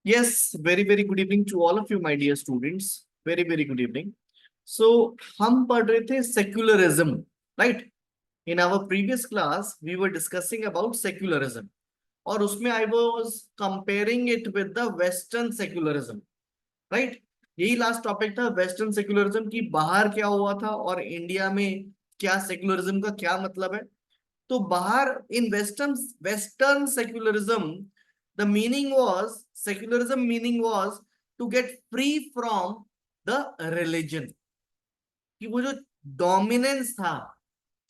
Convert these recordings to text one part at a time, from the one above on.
Yes, very very good evening to all of you, my dear students. Very very good evening. So हम पढ़ रहे थे secularism, right? In our previous class, we were discussing about secularism, और उसमें I was comparing it with the Western secularism, right? यही last topic था, western secularism की बाहर क्या हुआ था और इंडिया में क्या सेक्युलरिज्म का क्या मतलब है। तो बाहर in western western secularism, the meaning was, secularism meaning was to get free from the religion, कि वो जो डोमिनेंस था,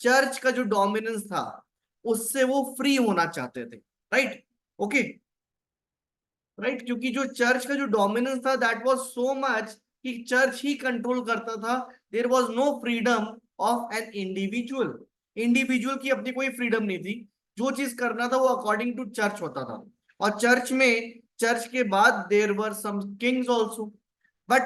चर्च का जो डोमिनेंस था, उससे वो फ्री होना चाहते थे। राइट, ओके, राइट, क्योंकि जो चर्च का जो डोमिनेंस था दैट वाज सो मच कि चर्च ही कंट्रोल करता था। There was no freedom of an individual, individual की अपनी कोई फ्रीडम नहीं थी। जो चीज करना था वो अकॉर्डिंग टू चर्च होता था। और चर्च में, चर्च के बाद there were some kings also, but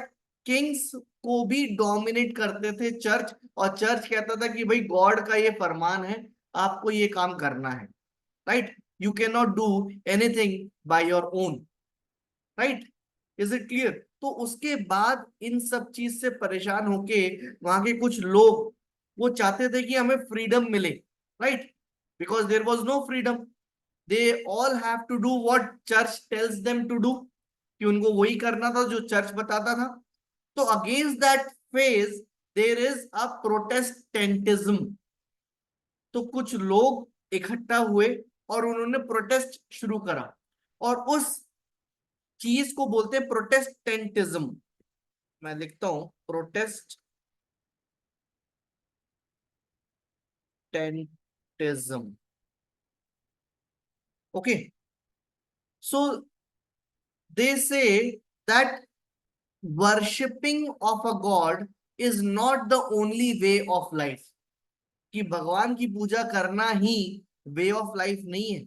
kings को भी डोमिनेट करते थे चर्च, और चर्च कहता था कि भाई गॉड का ये फरमान है, आपको ये काम करना है। Right, you can not do anything by your own. Right, is it clear? तो उसके बाद इन सब चीज से परेशान होके वहां के कुछ लोग वो चाहते थे कि हमें फ्रीडम मिले। Right, because there was no freedom, they all have to do what church tells them to do, कि उनको वही करना था जो चर्च बताता था। तो against that phase there is a Protestantism. तो कुछ लोग इकट्ठा हुए और उन्होंने प्रोटेस्ट शुरू करा, और उस चीज को बोलते हैं प्रोटेस्टेंटिज्म। मैं लिखता हूं Protestantism. Okay, so they say that worshipping of a God is not the only way of life, कि भगवान की पूजा करना ही वे ऑफ लाइफ नहीं है।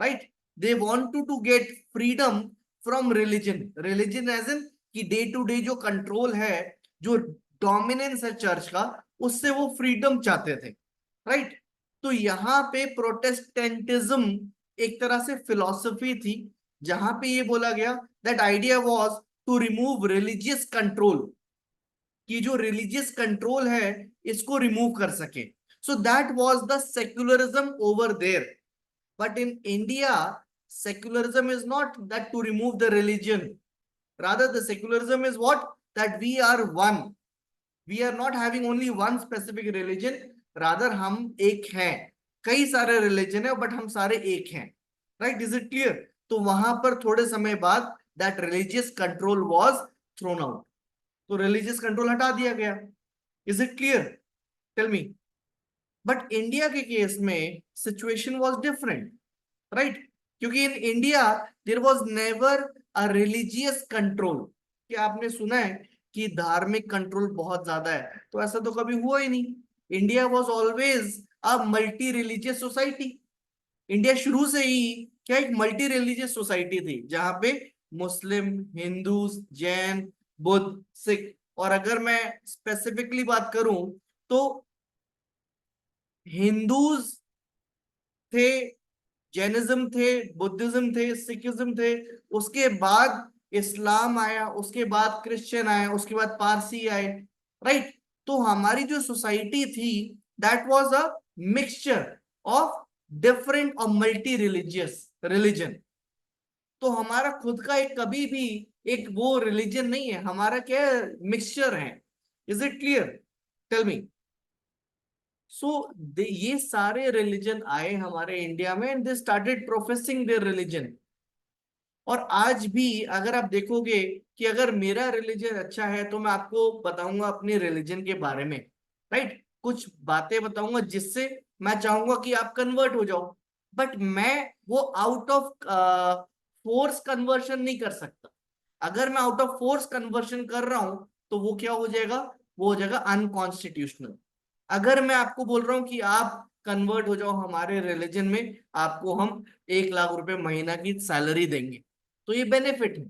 Right, they want to get freedom from religion, religion as in कि day to day जो control है, जो डोमिनेंस है चर्च का, उससे वो फ्रीडम चाहते थे। राइट, तो यहाँ पे प्रोटेस्टेंटिज्म एक तरह से फिलॉसफी थी, जहां पे ये बोला गया that idea was to remove religious control, कि जो रिलीजियस कंट्रोल है इसको रिमूव कर सके। So that was the secularism over there. But in India, secularism is not that to remove the religion. Rather, the secularism is what? That we are one. We are not having only one specific religion. Rather, हम एक हैं। कई सारे religion है but हम सारे एक हैं। Right, is it clear? तो वहां पर थोड़े समय बाद that religious control was thrown out, तो रिलीजियस कंट्रोल हटा दिया गया। Is it clear? Tell me. But India के केस में सिचुएशन वाज डिफरेंट। राइट, क्योंकि in India there was never a religious control. कि आपने सुना है कि धार्मिक कंट्रोल बहुत ज्यादा है, तो ऐसा तो कभी हुआ ही नहीं। India was always a multi religious society. India शुरू से ही क्या एक मल्टी रिलीजियस सोसाइटी थी, जहां पे मुस्लिम, हिंदू, जैन, बुद्ध, सिख, और अगर मैं स्पेसिफिकली बात करूं तो हिंदूज थे, जैनिज्म थे, बुद्धिज्म थे, सिखिज्म थे, उसके बाद इस्लाम आया, उसके बाद क्रिश्चियन आया, उसके बाद पारसी आए। राइट, तो हमारी जो सोसाइटी थी that was a mixture of different और मल्टी रिलीजियस रिलीजन। तो हमारा खुद का एक कभी भी एक वो रिलीजन नहीं है, हमारा क्या है, मिक्सचर है। Is it clear? Tell me. So ये सारे रिलीजन आए हमारे इंडिया में and they started professing their religion. और आज भी अगर आप देखोगे कि अगर मेरा रिलीजन अच्छा है तो मैं आपको बताऊंगा अपने रिलीजन के बारे में। राइट, कुछ बातें बताऊंगा जिससे मैं चाहूंगा कि आप कन्वर्ट हो जाओ। बट मैं वो आउट ऑफ फोर्स कन्वर्शन नहीं कर सकता। अगर मैं आउट ऑफ फोर्स कन्वर्शन कर रहा हूं तो वो क्या हो जाएगा, वो हो जाएगा अनकॉन्स्टिट्यूशनल। अगर मैं आपको बोल रहा हूं कि आप कन्वर्ट हो जाओ हमारे रिलीजन में, आपको हम 1 लाख रुपए महीना की सैलरी देंगे, तो ये बेनिफिट है।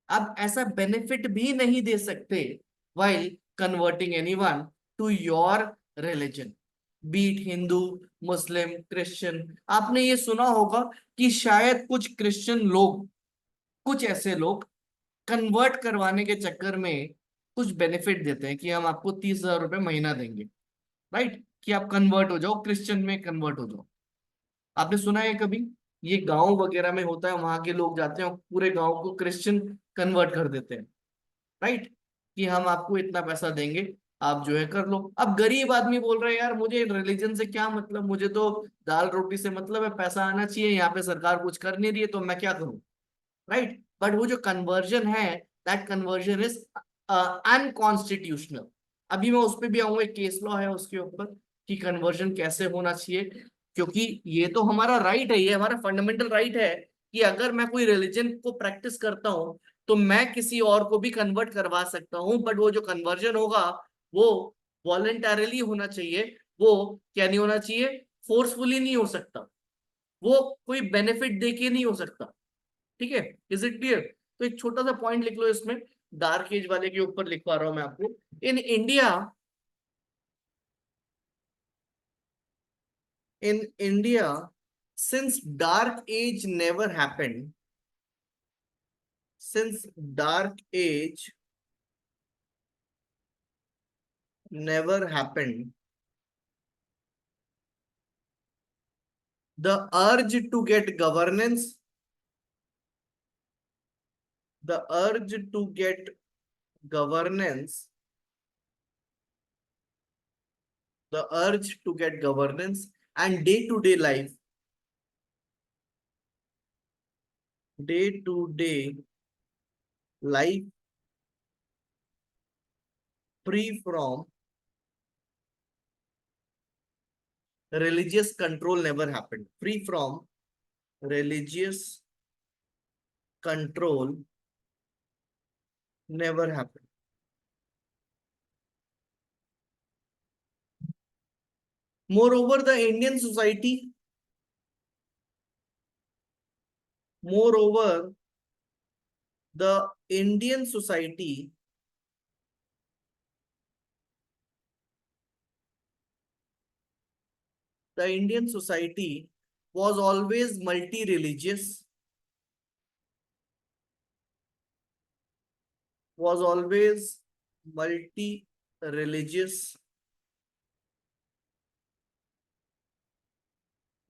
अब ऐसा बेनिफिट भी नहीं दे सकते while converting anyone to your religion, be it Hindu, Muslim, Christian. आपने ये सुना होगा कि शायद कुछ क्रिश्चियन लोग कुछ ऐसे लोग कन्वर्ट करवाने के चक्कर में कुछ बेनिफिट देते हैं कि हम आपको 30,000 रुपये महीना देंगे, राइट, कि आप कन्वर्ट हो जाओ, क्रिश्चियन में कन्वर्ट हो जाओ। आपने सुना है कभी? ये गांव वगैरह में होता है, वहां के लोग जाते हैं और पूरे गांव को क्रिश्चियन कन्वर्ट कर देते हैं, राइट, कि हम आपको इतना पैसा देंगे, आप जो है कर लो। अब गरीब आदमी बोल रहे हैं यार मुझे रिलीजन से क्या मतलब, मुझे तो दाल रोटी से मतलब है, पैसा आना चाहिए, यहाँ पे सरकार कुछ कर नहीं रही है तो मैं क्या करूं, राइट। बट वो जो कन्वर्जन है, दैट कन्वर्जन इज अनकॉन्स्टिट्यूशनल। अभी मैं उस पर भी आऊंगा, एक केस लॉ है उसके ऊपर कि कन्वर्जन कैसे होना चाहिए, क्योंकि ये तो हमारा राइट है, ये हमारा फंडामेंटल राइट है कि अगर मैं कोई रिलीजन को प्रैक्टिस करता हूँ तो मैं किसी और को भी कन्वर्ट करवा सकता हूँ, बट वो जो कन्वर्जन होगा वो वॉलेंटरली होना चाहिए, वो क्या नहीं होना चाहिए, फोर्सफुली नहीं हो सकता, वो कोई बेनिफिट देके नहीं हो सकता। ठीक है, इज इट क्लियर? तो एक छोटा सा पॉइंट लिख लो इसमें, डार्क एज वाले के ऊपर लिखवा रहा हूं मैं आपको। In India, in India, since dark age never happened, since dark age never happened, the urge to get governance, the urge to get governance, the urge to get governance and day-to-day life, day-to-day life free from religious control never happened. Free from religious control never happened. Moreover, the Indian society, moreover, the Indian society, the Indian society was always multi-religious, was always multi-religious,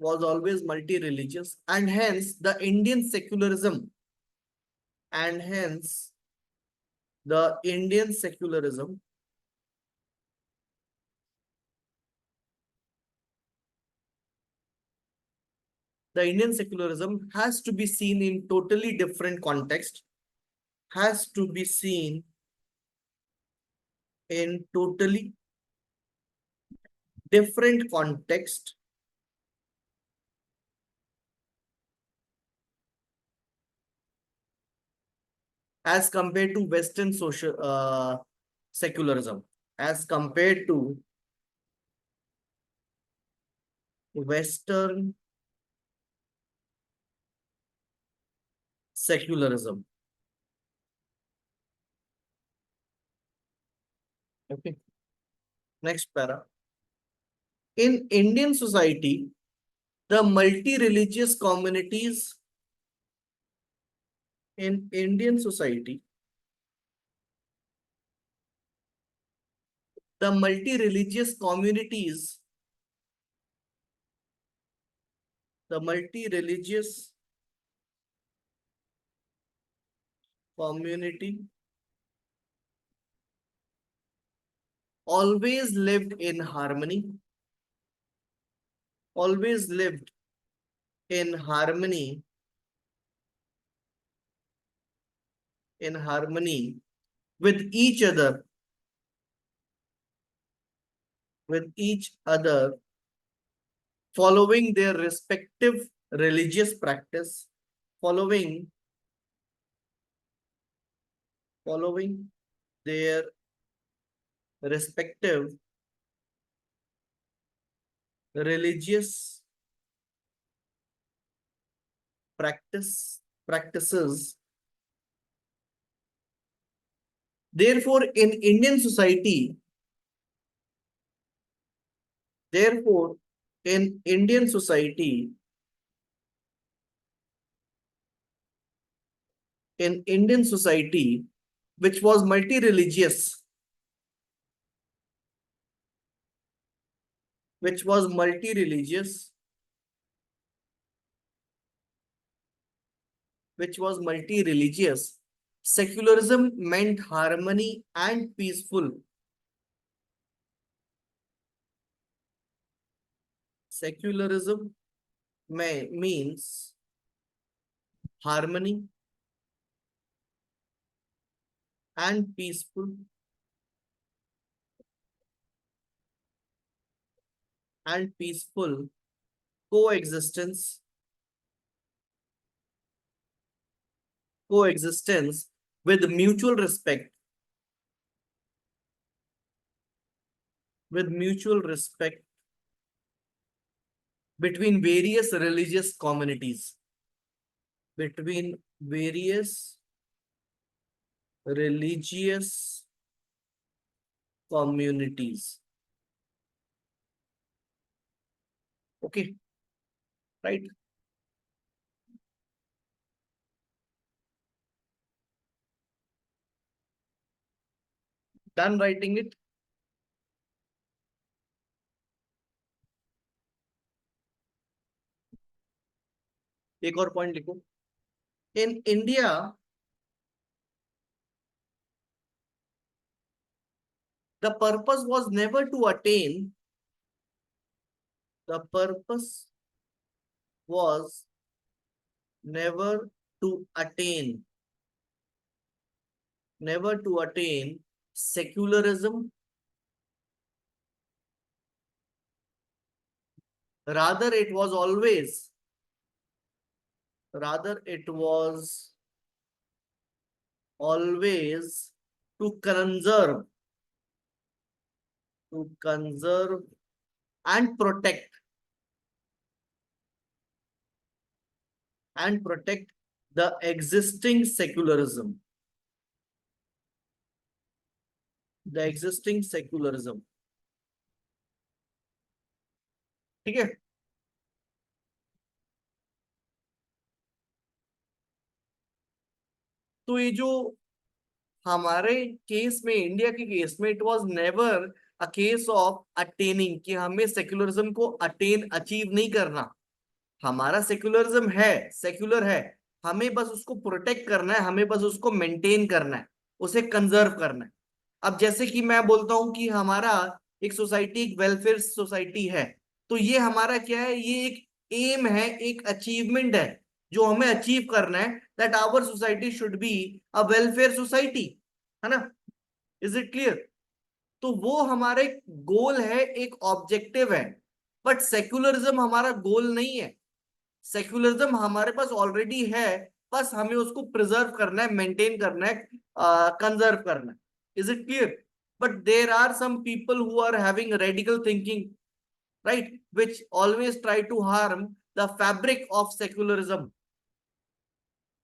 was always multi-religious, and hence the Indian secularism, and hence the Indian secularism the Indian secularism has to be seen in totally different context, has to be seen in totally different context as compared to Western social secularism, as compared to Western secularism. Okay. Next para. In Indian society, the multi-religious communities in Indian society, the multi-religious communities, the multi-religious community always lived in harmony, always lived in harmony, in harmony with each other, with each other, following their respective religious practice, following following their respective religious practices. Therefore, in Indian society, therefore, in Indian society, in Indian society which was multi-religious, which was multi-religious, which was multi-religious, secularism meant harmony and peaceful. Secularism means harmony and peaceful coexistence, coexistence with mutual respect, with mutual respect between various religious communities, between various religious communities. Okay, right? Done writing it. एक और point लिखो. In India, the purpose was never to attain, the purpose was never to attain, never to attain secularism. Rather, it was always, rather, it was always to conserve and protect the existing secularism, the existing secularism. ठीक है. तो ये जो हमारे case में, India के case में, it was never a case of attaining, कि हमें सेक्युलरिज्म को अचीव नहीं करना. हमारा सेक्युलरिज्म है, सेक्युलर है, हमें बस उसको प्रोटेक्ट करना है, हमें बस उसको मेंटेन करना है, उसे कंजर्व करना है. अब जैसे कि मैं बोलता हूं कि हमारा एक सोसाइटी, एक वेलफेयर सोसाइटी है, तो ये हमारा क्या है, ये एक एम है, एक अचीवमेंट है जो हमें अचीव करना है, that our society should be a welfare society, है ना? Is it clear? तो वो हमारे गोल है, एक ऑब्जेक्टिव है. बट सेक्युलरिज्म हमारा गोल नहीं है. सेक्युलरिज्म हमारे पास ऑलरेडी है, बस हमें उसको प्रिजर्व करना है, मेंटेन करना है, कंजर्व करना है. Is it clear? But there are some people who are having radical thinking, right, which always try to harm the fabric of secularism.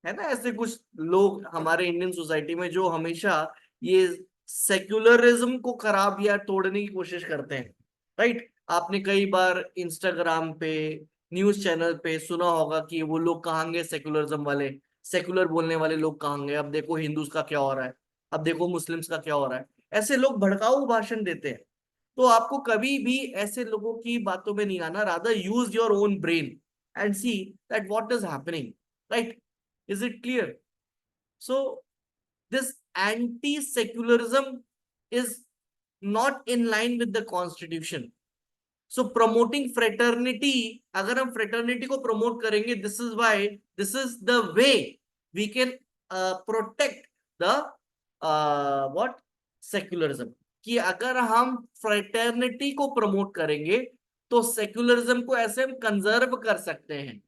है ना ऐसे कुछ लोग हमारे इंडियन सोसाइटी में जो हमेशा ये सेक्युलरिज्म को खराब या तोड़ने की कोशिश करते हैं, राइट? आपने कई बार इंस्टाग्राम पे, न्यूज चैनल पे सुना होगा कि वो लोग कहाँ गए सेक्युलरिज्म वाले, सेक्युलर बोलने वाले लोग कहाँ गए, अब देखो हिंदूज का क्या हो रहा है, अब देखो मुस्लिम्स का क्या हो रहा है. ऐसे लोग भड़काऊ भाषण देते हैं. तो आपको कभी भी ऐसे लोगों की बातों में नहीं आना. Rather use your own brain and see that what is happening, right? Is it clear? So this anti-secularism is not in line with the constitution. So promoting fraternity, अगर हम fraternity को promote करेंगे, this is why, this is the way we can protect the what secularism. कि अगर हम fraternity को promote करेंगे तो secularism को ऐसे हम conserve कर सकते हैं.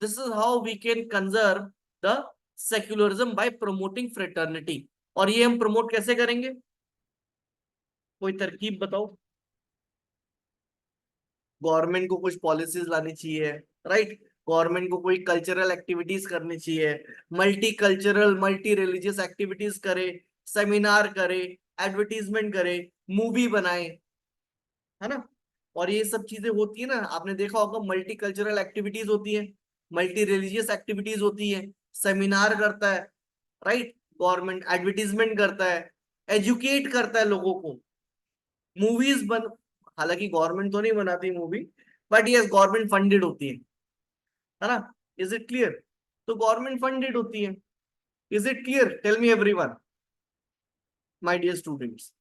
This is how we can conserve the secularism by promoting fraternity. और ये हम प्रमोट कैसे करेंगे? कोई तरकीब बताओ. गवर्नमेंट को कुछ पॉलिसीज लानी चाहिए, राइट? गवर्नमेंट को कोई कल्चरल एक्टिविटीज करनी चाहिए, multi cultural multi religious activities करे, सेमिनार करे, एडवर्टीजमेंट करे, मूवी बनाए, है ना? और ये सब चीजें होती है ना, आपने देखा होगा, मल्टी कल्चरल एक्टिविटीज होती है, मल्टी रिलीजियस एक्टिविटीज होती है, सेमिनार करता है, राइट। गवर्नमेंट एडवर्टीजमेंट करता है, एजुकेट करता है लोगों को, मूवीज बन, हालांकि गवर्नमेंट तो नहीं बनाती movie, but yes government funded होती है ना। Is it clear? तो गवर्नमेंट फंडेड होती है। Is it clear? Tell me everyone, my dear students.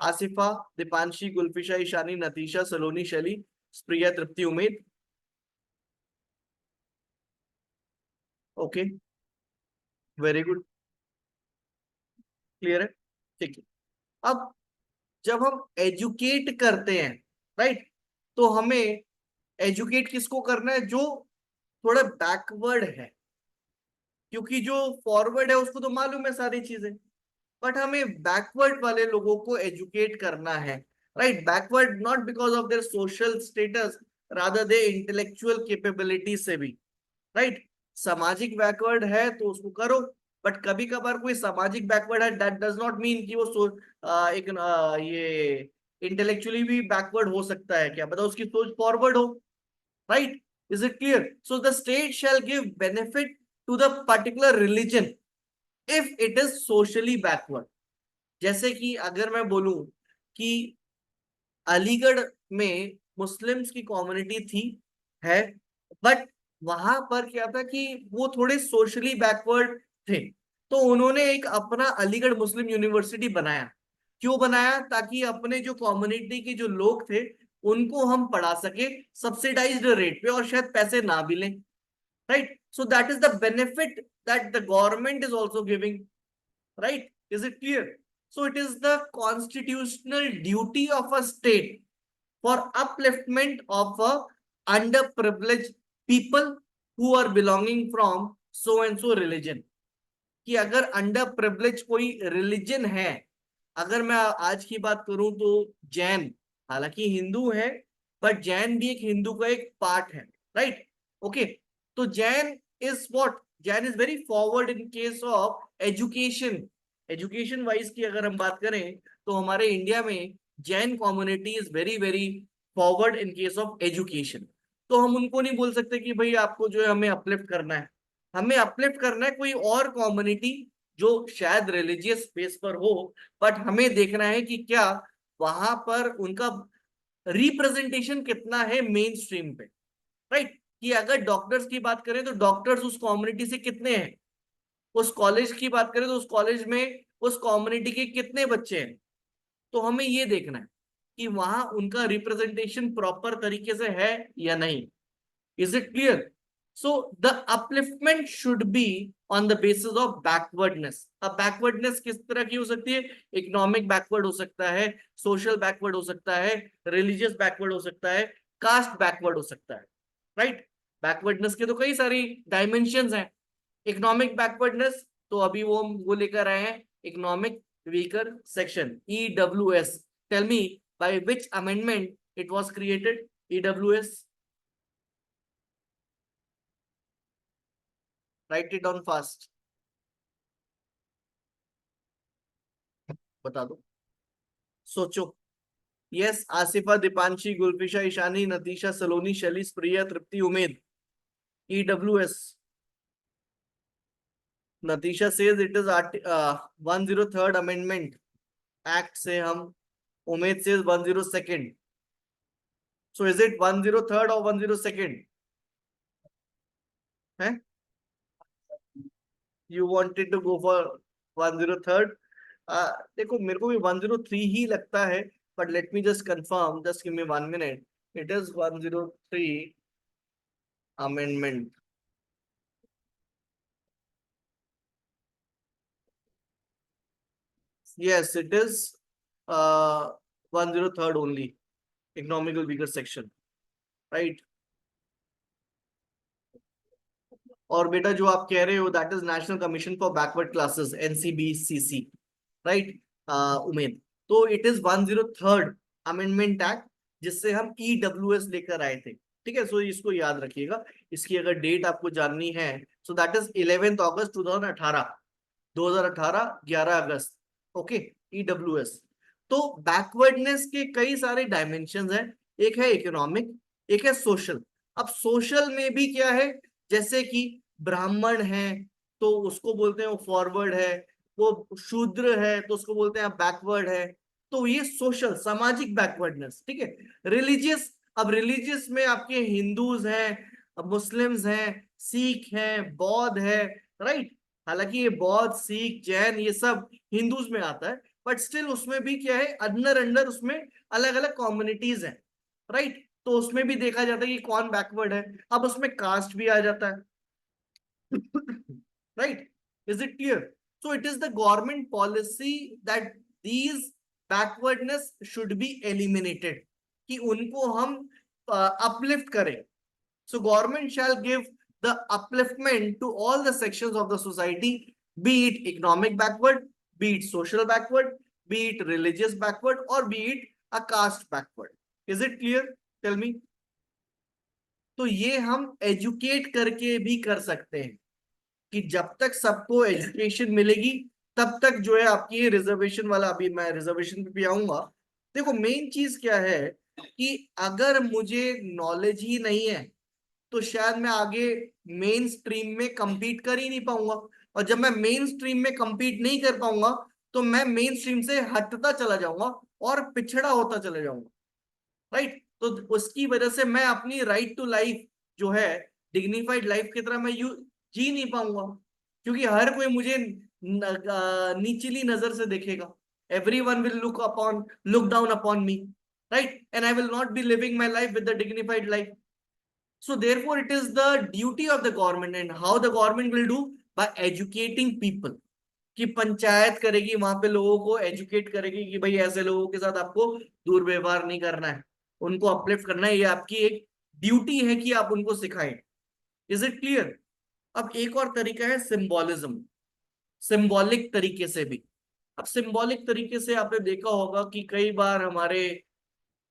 Asifa, Deepanshi, Gulfisha, Ishani, Natisha, Saloni, Shaili, Priya, Tripti, Umed. Okay, very good, clear है, ठीक है। अब जब हम एजुकेट करते हैं, राइट, तो हमें एजुकेट किसको करना है? जो थोड़ा बैकवर्ड है, क्योंकि जो फॉरवर्ड है उसको तो मालूम है सारी चीजें, बट हमें बैकवर्ड वाले लोगों को एजुकेट करना है, right. Backward not because of their social status, rather they intellectual capability से भी, राइट। सामाजिक बैकवर्ड है तो उसको करो, बट कभी कभार कोई सामाजिक बैकवर्ड है, दैट डज नॉट मीन कि वो एक ये इंटेलेक्चुअली भी बैकवर्ड हो सकता है, क्या पता उसकी सोच फॉरवर्ड हो, right. Is it clear? So the state shall give benefit to the particular religion if it is socially backward. जैसे कि अगर मैं बोलूं कि अलीगढ़ में मुस्लिम्स की कम्युनिटी थी, है, बट वहां पर क्या था कि वो थोड़े सोशली बैकवर्ड थे, तो उन्होंने एक अपना अलीगढ़ मुस्लिम यूनिवर्सिटी बनाया। क्यों बनाया? ताकि अपने जो कम्युनिटी के जो लोग थे उनको हम पढ़ा सके सब्सिडाइज्ड रेट पे, और शायद पैसे ना भी लें, right. So that is the benefit that the government is also giving, right? Is it clear? So it is the constitutional duty of a state for upliftment of a underprivileged people who are belonging from so and so religion. कि अगर under privilege कोई religion है, अगर मैं आज की बात करूं तो जैन, हालांकि हिंदू है, बट जैन भी एक हिंदू का एक पार्ट है, राइट। ओके, तो Jain is what? Jain is very forward in case of education. Education wise की अगर हम बात करें तो हमारे इंडिया में Jain community is very very forward in case of education. तो हम उनको नहीं बोल सकते कि भाई आपको जो है हमें अपलिफ्ट करना है। हमें अपलिफ्ट करना है कोई और कम्युनिटी जो शायद रिलीजियस बेस पर हो, बट हमें देखना है कि क्या वहां पर उनका रिप्रेजेंटेशन कितना है मेन स्ट्रीम पे, राइट। कि अगर डॉक्टर्स की बात करें तो डॉक्टर्स उस कम्युनिटी से कितने हैं, उस कॉलेज की बात करें तो उस कॉलेज में उस कम्युनिटी के कितने बच्चे हैं, तो हमें ये देखना है कि वहां उनका रिप्रेजेंटेशन प्रॉपर तरीके से है या नहीं। Is it clear? So the upliftment should be on the basis of backwardness. अब बैकवर्डनेस किस तरह की हो सकती है? इकोनॉमिक बैकवर्ड हो सकता है, सोशल बैकवर्ड हो सकता है, रिलीजियस बैकवर्ड हो सकता है, कास्ट बैकवर्ड हो सकता है, राइट। बैकवर्डनेस के तो कई सारी डायमेंशंस हैं। इकोनॉमिक बैकवर्डनेस, तो अभी वो लेकर आए हैं economic weaker section, EWS। Tell me by which amendment it was created, EWS? Write it down fast, बता दो, सोचो। Yes, Asifa, Deepanshi, Gulfisha, Ishani, Natisha, Saloni, Shaili, Priya, Tripti, Umed. EWS, Natisha says it is 103rd amendment act से हम, Umed says 102nd। So is it 103rd और 102nd है? You wanted to go for 103rd? देखो मेरे को भी 103 ही लगता है, but let me just confirm, just give me 1 minute. It is 103 amendment. Yes, it is 103rd only, economical weaker section, right? और बेटा जो आप कह रहे हो that is national commission for backward classes, NCBCC, right? Umed, तो it is 103rd amendment act जिससे हम EWS लेकर आए थे, ठीक है। सो इसको याद रखिएगा, इसकी अगर डेट आपको जाननी है, so that is 11 August 2018, 2018 11 August. Okay, EWS। तो बैकवर्डनेस के कई सारे डायमेंशन हैं, एक है इकोनॉमिक, एक है सोशल। अब सोशल में भी क्या है, जैसे कि ब्राह्मण हैं, तो उसको बोलते हैं वो फॉरवर्ड है, वो शूद्र है तो उसको बोलते हैं बैकवर्ड है। तो ये सोशल सामाजिक बैकवर्डनेस, ठीक है। रिलीजियस, अब रिलीजियस में आपके हिंदूज हैं, मुस्लिम्स हैं, सिख हैं, बौद्ध है, राइट। हालांकि ये बौद्ध सिख जैन ये सब हिंदूज में आता है, बट स्टिल उसमें भी क्या है, अंदर अंदर उसमें अलग अलग कम्युनिटीज हैं, राइट। तो उसमें भी देखा जाता है कि कौन बैकवर्ड है। अब उसमें कास्ट भी आ जाता है। Right? Is it clear? So it is the government policy that these backwardness should be eliminated, कि उनको हम uplift करें. So government shall give the upliftment to all the sections of the society, be it economic backward, be it social backward, be it religious backward, or be it a caste backward. Is it clear? Tell me. तो ये हम educate करके भी कर सकते हैं कि जब तक सबको एजुकेशन मिलेगी तब तक जो है आपकी ये रिजर्वेशन वाला, अभी मैं रिजर्वेशन पे भी आऊंगा। देखो मेन चीज क्या है कि अगर मुझे नॉलेज ही नहीं है तो शायद मैं आगे मेन स्ट्रीम में compete कर ही नहीं पाऊंगा। और जब मैं मेन स्ट्रीम में compete नहीं कर पाऊंगा तो मैं मेन स्ट्रीम से हटता चला जाऊंगा और पिछड़ा होता चला जाऊंगा, राइट। तो उसकी वजह से मैं अपनी राइट टू लाइफ जो है, डिग्निफाइड लाइफ की तरह मैं यू जी नहीं पाऊंगा, क्योंकि हर कोई मुझे नीचली नजर से देखेगा। Every one will look down upon me, right, and I will not be living my life with the dignified life. So therefore it is the duty of the government, and how the government will do, by educating people, कि पंचायत करेगी वहां पे लोगों को educate करेगी कि भाई ऐसे लोगों के साथ आपको दुर्व्यवहार नहीं करना है, उनको अपलिफ्ट करना है, ये आपकी एक ड्यूटी है कि आप उनको सिखाएं। Is it clear? अब एक और तरीका है सिंबॉलिज्म, सिंबॉलिक तरीके से भी। अब सिंबॉलिक तरीके से आपने देखा होगा कि कई बार हमारे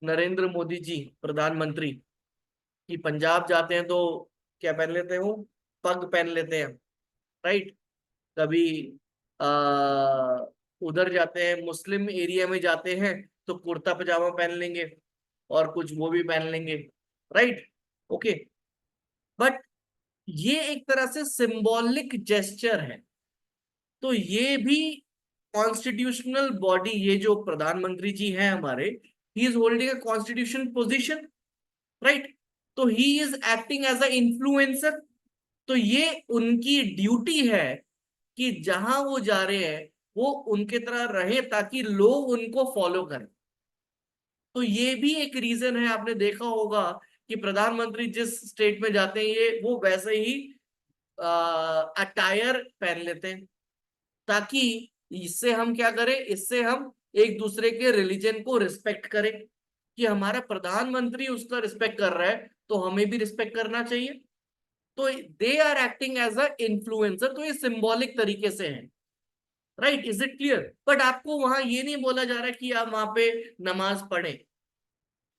नरेंद्र मोदी जी प्रधानमंत्री कि पंजाब जाते हैं तो क्या पहन लेते हो, पग पहन लेते हैं, राइट। कभी आ, उधर जाते हैं मुस्लिम एरिया में जाते हैं तो कुर्ता पजामा पहन लेंगे और कुछ वो भी पहन लेंगे, राइट। ओके, बट ये एक तरह से सिंबॉलिक जेस्चर है। तो ये भी कॉन्स्टिट्यूशनल बॉडी, ये जो प्रधानमंत्री जी हैं हमारे, he is holding a constitution position, right. तो he is acting as a influencer. तो ये उनकी ड्यूटी है कि जहां वो जा रहे हैं वो उनके तरह रहे ताकि लोग उनको फॉलो करें। तो ये भी एक रीजन है, आपने देखा होगा कि प्रधानमंत्री जिस स्टेट में जाते हैं ये वो वैसे ही अटायर पहन लेते हैं, ताकि इससे हम क्या करें, इससे हम एक दूसरे के रिलीजन को रिस्पेक्ट करें, कि हमारा प्रधानमंत्री उसका रिस्पेक्ट कर रहा है तो हमें भी रिस्पेक्ट करना चाहिए। तो they are acting as a influencer, तो ये सिंबॉलिक तरीके से है, right. Is it clear? But आपको वहां ये नहीं बोला जा रहा कि आप वहां पे नमाज पढ़ें,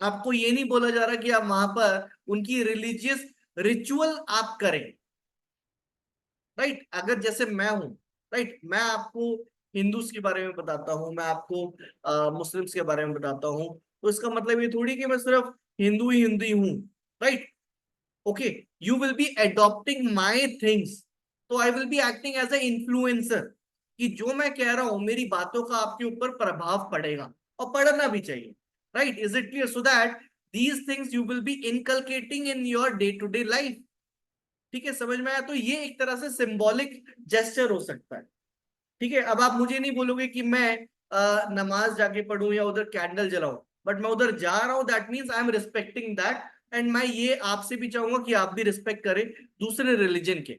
आपको ये नहीं बोला जा रहा कि आप वहां पर उनकी रिलीजियस रिचुअल आप करें, राइट। अगर जैसे मैं हूं, राइट, मैं आपको हिंदूज के बारे में बताता हूँ, मैं आपको मुस्लिम्स के बारे में बताता हूँ, तो इसका मतलब ये थोड़ी कि मैं सिर्फ हिंदू ही हूँ, right. Okay, you will be adopting my things, तो I will be acting as a influencer, कि जो मैं कह रहा हूं मेरी बातों का आपके ऊपर प्रभाव पड़ेगा और पड़ना भी चाहिए, right. Is it clear? So that these things you will be inculcating in your day to day life. ठीक है, समझ में आया? तो ये एक तरह से सिंबॉलिक जेस्चर हो सकता है। ठीक है, अब आप मुझे नहीं बोलोगे कि मैं नमाज जाके पढ़ूं या उधर कैंडल जलाऊं, बट मैं उधर जा रहा हूं, that means I am respecting that. And मैं ये आपसे भी चाहूंगा कि आप भी रिस्पेक्ट करें दूसरे रिलीजन के।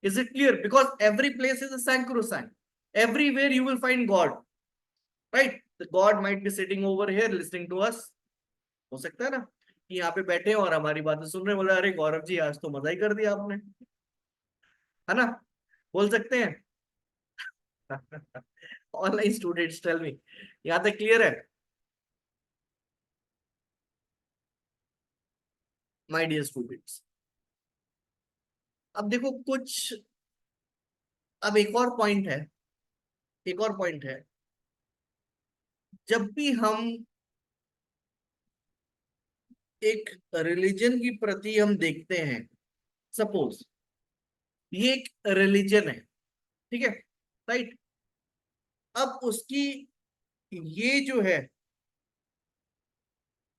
Is it clear? Because every place is sacrosanct, everywhere you will find God, right. God might be sitting over here listening to us, हो सकता है ना कि यहाँ पे बैठे हैं और हमारी बातें सुन रहे हैं, बोले अरे गौरव जी आज तो मजा ही कर दिया आपने, है ना, बोल सकते हैं। ऑनलाइन स्टूडेंट्स टेल मी, यहाँ तक क्लियर है माय डियर स्टूडेंट्स? अब देखो कुछ, अब एक और पॉइंट है, एक और पॉइंट है। जब भी हम एक रिलीजन की प्रति हम देखते हैं, सपोज ये एक रिलीजन है, ठीक है, राइट। अब उसकी ये जो है,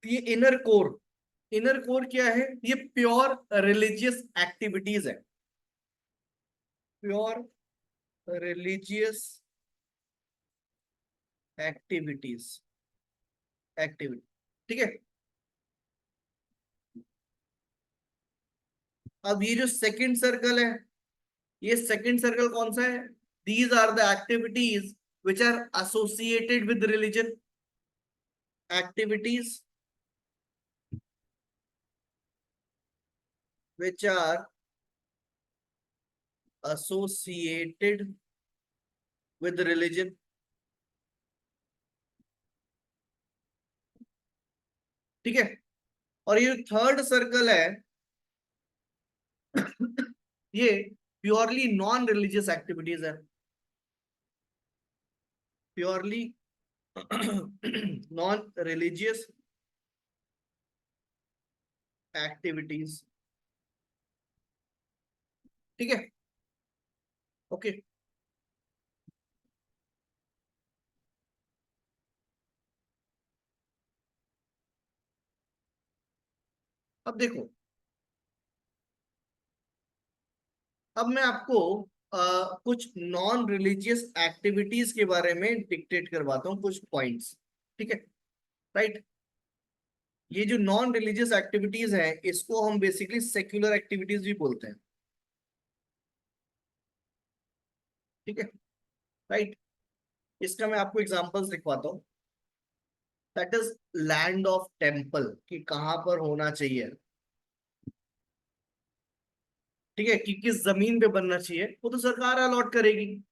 ये इनर कोर क्या है, ये प्योर रिलीजियस एक्टिविटीज है, प्योर रिलीजियस एक्टिविटीज, एक्टिविटी, ठीक है। अब ये जो सेकंड सर्कल है, ये सेकंड सर्कल कौन सा है, these are the activities which are associated with religion, activities which are associated with religion, ठीक है। और ये थर्ड सर्कल है, ये प्योरली नॉन रिलीजियस एक्टिविटीज है, प्योरली नॉन रिलीजियस एक्टिविटीज, ठीक है, ओके। अब देखो, अब मैं आपको कुछ नॉन रिलीजियस एक्टिविटीज के बारे में डिक्टेट करवाता हूँ, कुछ पॉइंट्स, ठीक है, राइट। ये जो नॉन रिलीजियस एक्टिविटीज हैं, इसको हम बेसिकली सेक्युलर एक्टिविटीज भी बोलते हैं, ठीक है, राइट। इसका मैं आपको एग्जांपल्स दिखवाता हूँ। That is land of temple, कि कहाँ पर होना चाहिए, ठीक है, कि किस जमीन पे बनना चाहिए, वो तो सरकार अलॉट करेगी,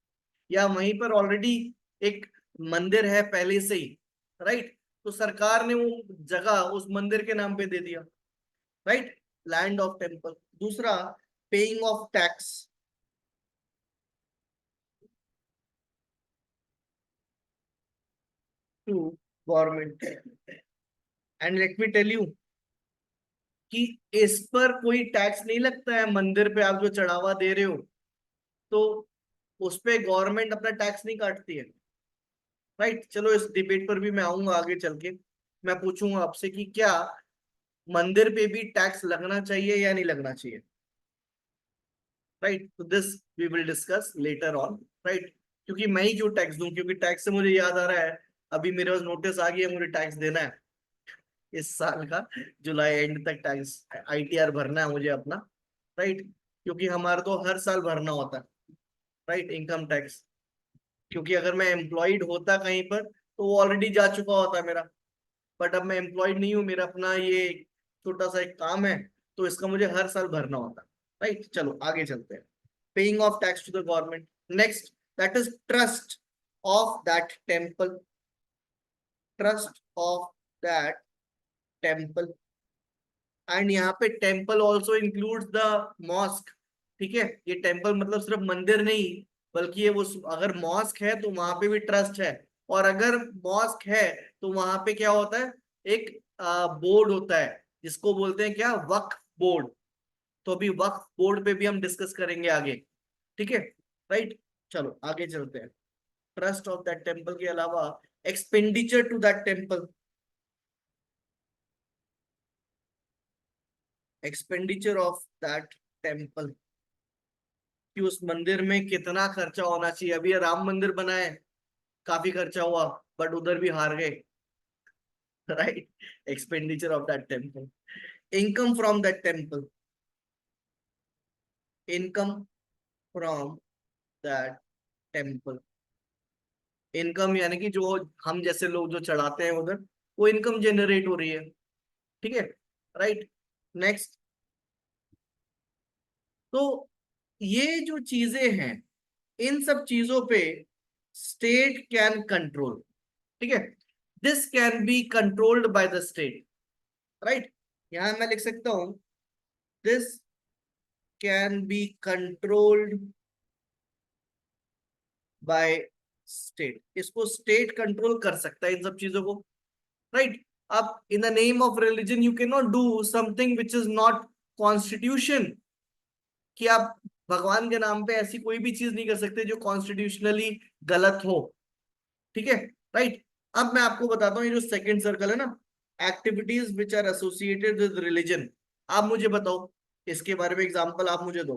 या वहीं पर ऑलरेडी एक मंदिर है पहले से ही, राइट, तो सरकार ने वो जगह उस मंदिर के नाम पे दे दिया, राइट, लैंड ऑफ टेम्पल। दूसरा, paying of tax to government, and let me tell you कि इस पर कोई टैक्स नहीं लगता है, मंदिर पे आप जो चढ़ावा दे रहे हो, तो उस पे गवर्नमेंट अपना टैक्स नहीं काटती है, राइट। चलो इस डिबेट पर भी मैं आऊंगा आगे चल के, मैं पूछूंगा आपसे कि क्या मंदिर पे भी टैक्स लगना चाहिए या नहीं लगना चाहिए, राइट। तो this we will discuss later on, right. क्योंकि मैं ही क्यों टैक्स दूं, क्योंकि टैक्स से मुझे याद आ रहा है, अभी मेरे पास नोटिस आ गया, मुझे टैक्स देना है इस साल का, जुलाई एंड तक टैक्स आईटीआर भरना है मुझे अपना, राइट। क्योंकि हमारा तो हर साल भरना होता है, राइट, इनकम टैक्स। क्योंकि अगर मैं एम्प्लॉयड होता कहीं पर तो वो ऑलरेडी जा चुका होता मेरा, बट अब मैं एम्प्लॉयड नहीं हूँ, मेरा अपना ये छोटा सा एक काम है, तो इसका मुझे हर साल भरना होता है, राइट। चलो आगे चलते हैं। Paying of tax to the government. Next, that is trust of that temple, trust of that temple. And यहाँ पे temple also includes the mosque, ठीक है। ये टेम्पल मतलब सिर्फ मंदिर नहीं, बल्कि ये वो, अगर मॉस्क है तो वहां पे भी ट्रस्ट है, और अगर मॉस्क है तो वहां पे क्या होता है, एक बोर्ड होता है, जिसको बोलते हैं क्या, वक्फ बोर्ड। तो अभी वक्फ बोर्ड पे भी हम डिस्कस करेंगे आगे, ठीक है, राइट। चलो आगे चलते हैं। ट्रस्ट ऑफ दैट टेम्पल के अलावा expenditure to that temple, expenditure of that temple, कि उस मंदिर में कितना खर्चा होना चाहिए। अभी ये राम मंदिर बना है, काफी खर्चा हुआ, बट उधर भी हार गए, right. Expenditure of that temple. Income from that temple, income from that temple, income यानी कि जो हम जैसे लोग जो चढ़ाते हैं उधर, वो इनकम जनरेट हो रही है, ठीक है, राइट। नेक्स्ट, तो ये जो चीजें हैं, इन सब चीजों पे स्टेट कैन कंट्रोल, ठीक है। This can be controlled by the state, right. यहां मैं लिख सकता हूं, this can be controlled by state, इसको स्टेट कंट्रोल कर सकता है इन सब चीजों को, राइट। अब in the name of religion you can not do something which is not constitution, कि आप भगवान के नाम पे ऐसी कोई भी चीज नहीं कर सकते जो कॉन्स्टिट्यूशनली गलत हो, ठीक है, राइट। अब मैं आपको बताता हूँ, ये जो सेकंड सर्कल है ना, activities which are associated with religion, आप मुझे बताओ इसके बारे में एग्जांपल आप मुझे दो,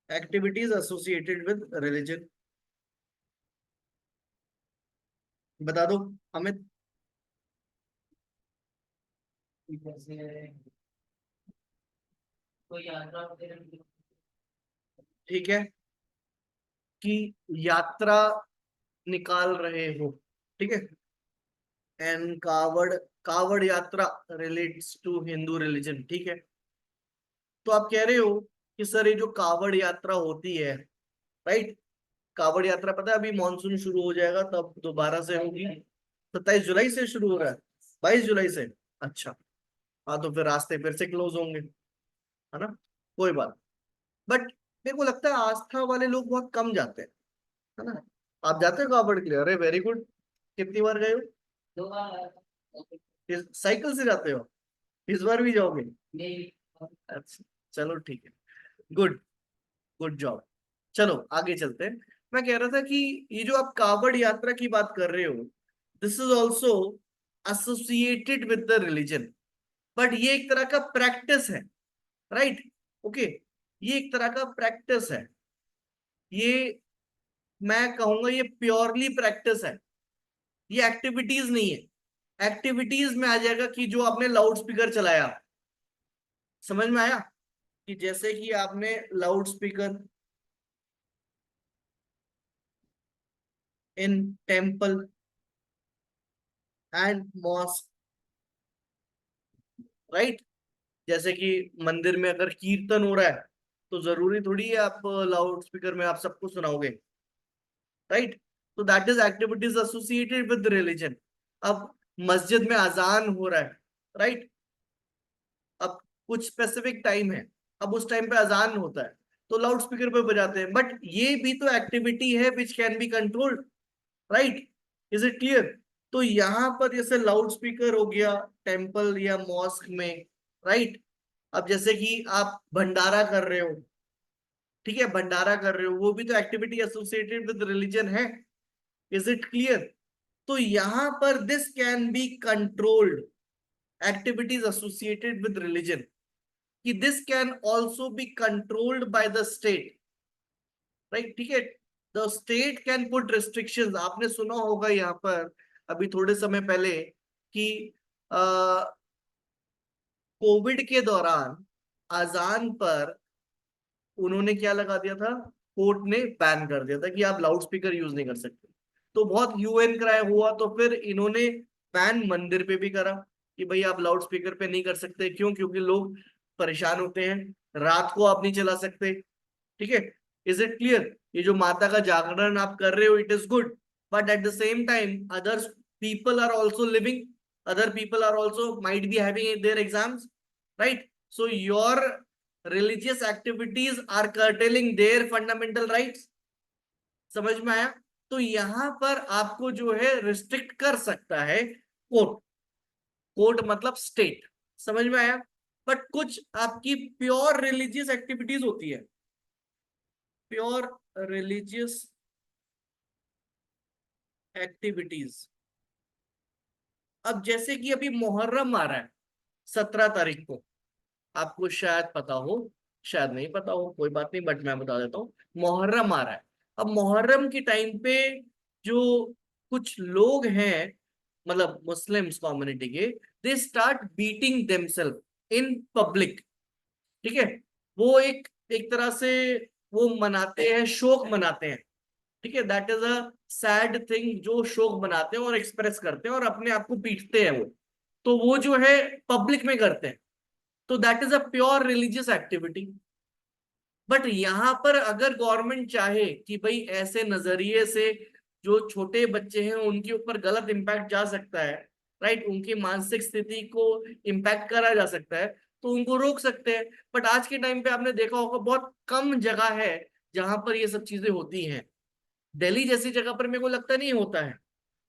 एक्टिविटीज एसोसिएटेड विद रिलीजन, बता दो अमित। ठीक है, कि यात्रा निकाल रहे हो, ठीक है, एंड कावड़, कावड़ यात्रा रिलेट्स टू हिंदू रिलीजन, ठीक है। तो आप कह रहे हो कि सर ये जो कावड़ यात्रा होती है, राइट, कावड़ यात्रा पता है अभी मानसून शुरू हो जाएगा तब दोबारा से होगी, 27 जुलाई से शुरू हो रहा है, 22 जुलाई से, अच्छा। हाँ तो फिर रास्ते फिर से क्लोज होंगे, है ना, कोई बात। बट मेरे को लगता है आस्था वाले लोग बहुत कम जाते हैं, है ना। आप जाते हो कावड़ के लिए? अरे वेरी गुड, कितनी बार गए हो? साइकिल से जाते हो? इस बार भी जाओगे? अच्छा, चलो ठीक है, गुड, गुड जॉब। चलो आगे चलते हैं। मैं कह रहा था कि ये जो आप कावड़ यात्रा की बात कर रहे हो, this is also associated with the religion, but ये एक तरह का प्रैक्टिस है, राइट, ओके, ये एक तरह का प्रैक्टिस है, ये मैं कहूंगा ये प्योरली प्रैक्टिस है, ये एक्टिविटीज नहीं है। एक्टिविटीज में आ जाएगा कि जो आपने लाउड स्पीकर चलाया, समझ में आया, कि जैसे कि आपने loud speaker in temple and mosque, right, जैसे कि मंदिर में अगर कीर्तन हो रहा है तो जरूरी थोड़ी है आप लाउड स्पीकर में आप सबको सुनाओगे, राइट। तो that is activities associated with religion. अब मस्जिद में अजान हो रहा है, राइट, अब कुछ स्पेसिफिक टाइम है, अब उस टाइम पे अजान होता है तो लाउड स्पीकर पे बजाते हैं, बट ये भी तो एक्टिविटी है which can be controlled, right, is it clear. तो यहां पर जैसे लाउड स्पीकर हो गया टेम्पल या मॉस्क में, राइट, अब जैसे कि आप भंडारा कर रहे हो, ठीक है, भंडारा कर रहे हो, वो भी तो एक्टिविटी एसोसिएटेड विद रिलीजन है, इज इट क्लियर। तो यहां पर this can be controlled, activities associated with religion, कि this can also be controlled by the state, right, ठीक है। The state can put restrictions, आपने सुना होगा यहाँ पर अभी थोड़े समय पहले कि कोविड के दौरान अजान पर उन्होंने क्या लगा दिया था, कोर्ट ने बैन कर दिया था कि आप लाउड स्पीकर यूज नहीं कर सकते, तो बहुत यूएन क्राई हुआ, तो फिर इन्होंने बैन मंदिर पे भी करा कि भाई आप लाउड स्पीकर पे नहीं कर सकते, क्यों, क्योंकि लोग परेशान होते हैं, रात को आप नहीं चला सकते, ठीक है, इज इट क्लियर। ये जो माता का जागरण आप कर रहे हो it is good, but at the same time others people are also living, other people are also might be having their exams, right, so your religious activities are curtailing their fundamental rights, समझ में आया। तो यहां पर आपको जो है restrict कर सकता है कोर्ट, कोर्ट मतलब स्टेट, समझ में आया। बट कुछ आपकी प्योर रिलीजियस एक्टिविटीज होती है, प्योर रिलीजियस एक्टिविटीज, अब जैसे कि अभी मुहर्रम आ रहा है 17 तारीख को, आपको शायद पता हो, शायद नहीं पता हो, कोई बात नहीं, बट मैं बता देता हूँ, मुहर्रम आ रहा है। अब मुहर्रम के टाइम पे जो कुछ लोग हैं, मतलब मुस्लिम्स कम्युनिटी के, they start beating themselves in public, ठीक है, वो एक एक तरह से वो मनाते हैं, शोक मनाते हैं, ठीक है, that is a sad thing, जो शोक मनाते हैं और एक्सप्रेस करते हैं और अपने आप को पीटते हैं वो, तो वो जो है पब्लिक में करते हैं, तो that is a pure religious activity. But यहां पर अगर गवर्नमेंट चाहे कि भाई ऐसे नजरिए से जो छोटे बच्चे हैं उनके ऊपर गलत इम्पैक्ट जा सकता है, राइट, उनकी मानसिक स्थिति को इम्पैक्ट करा जा सकता है, तो उनको रोक सकते हैं। बट आज के टाइम पे आपने देखा होगा बहुत कम जगह है जहां पर ये सब चीजें होती हैं, दिल्ली जैसी जगह पर मेरे को लगता नहीं होता है,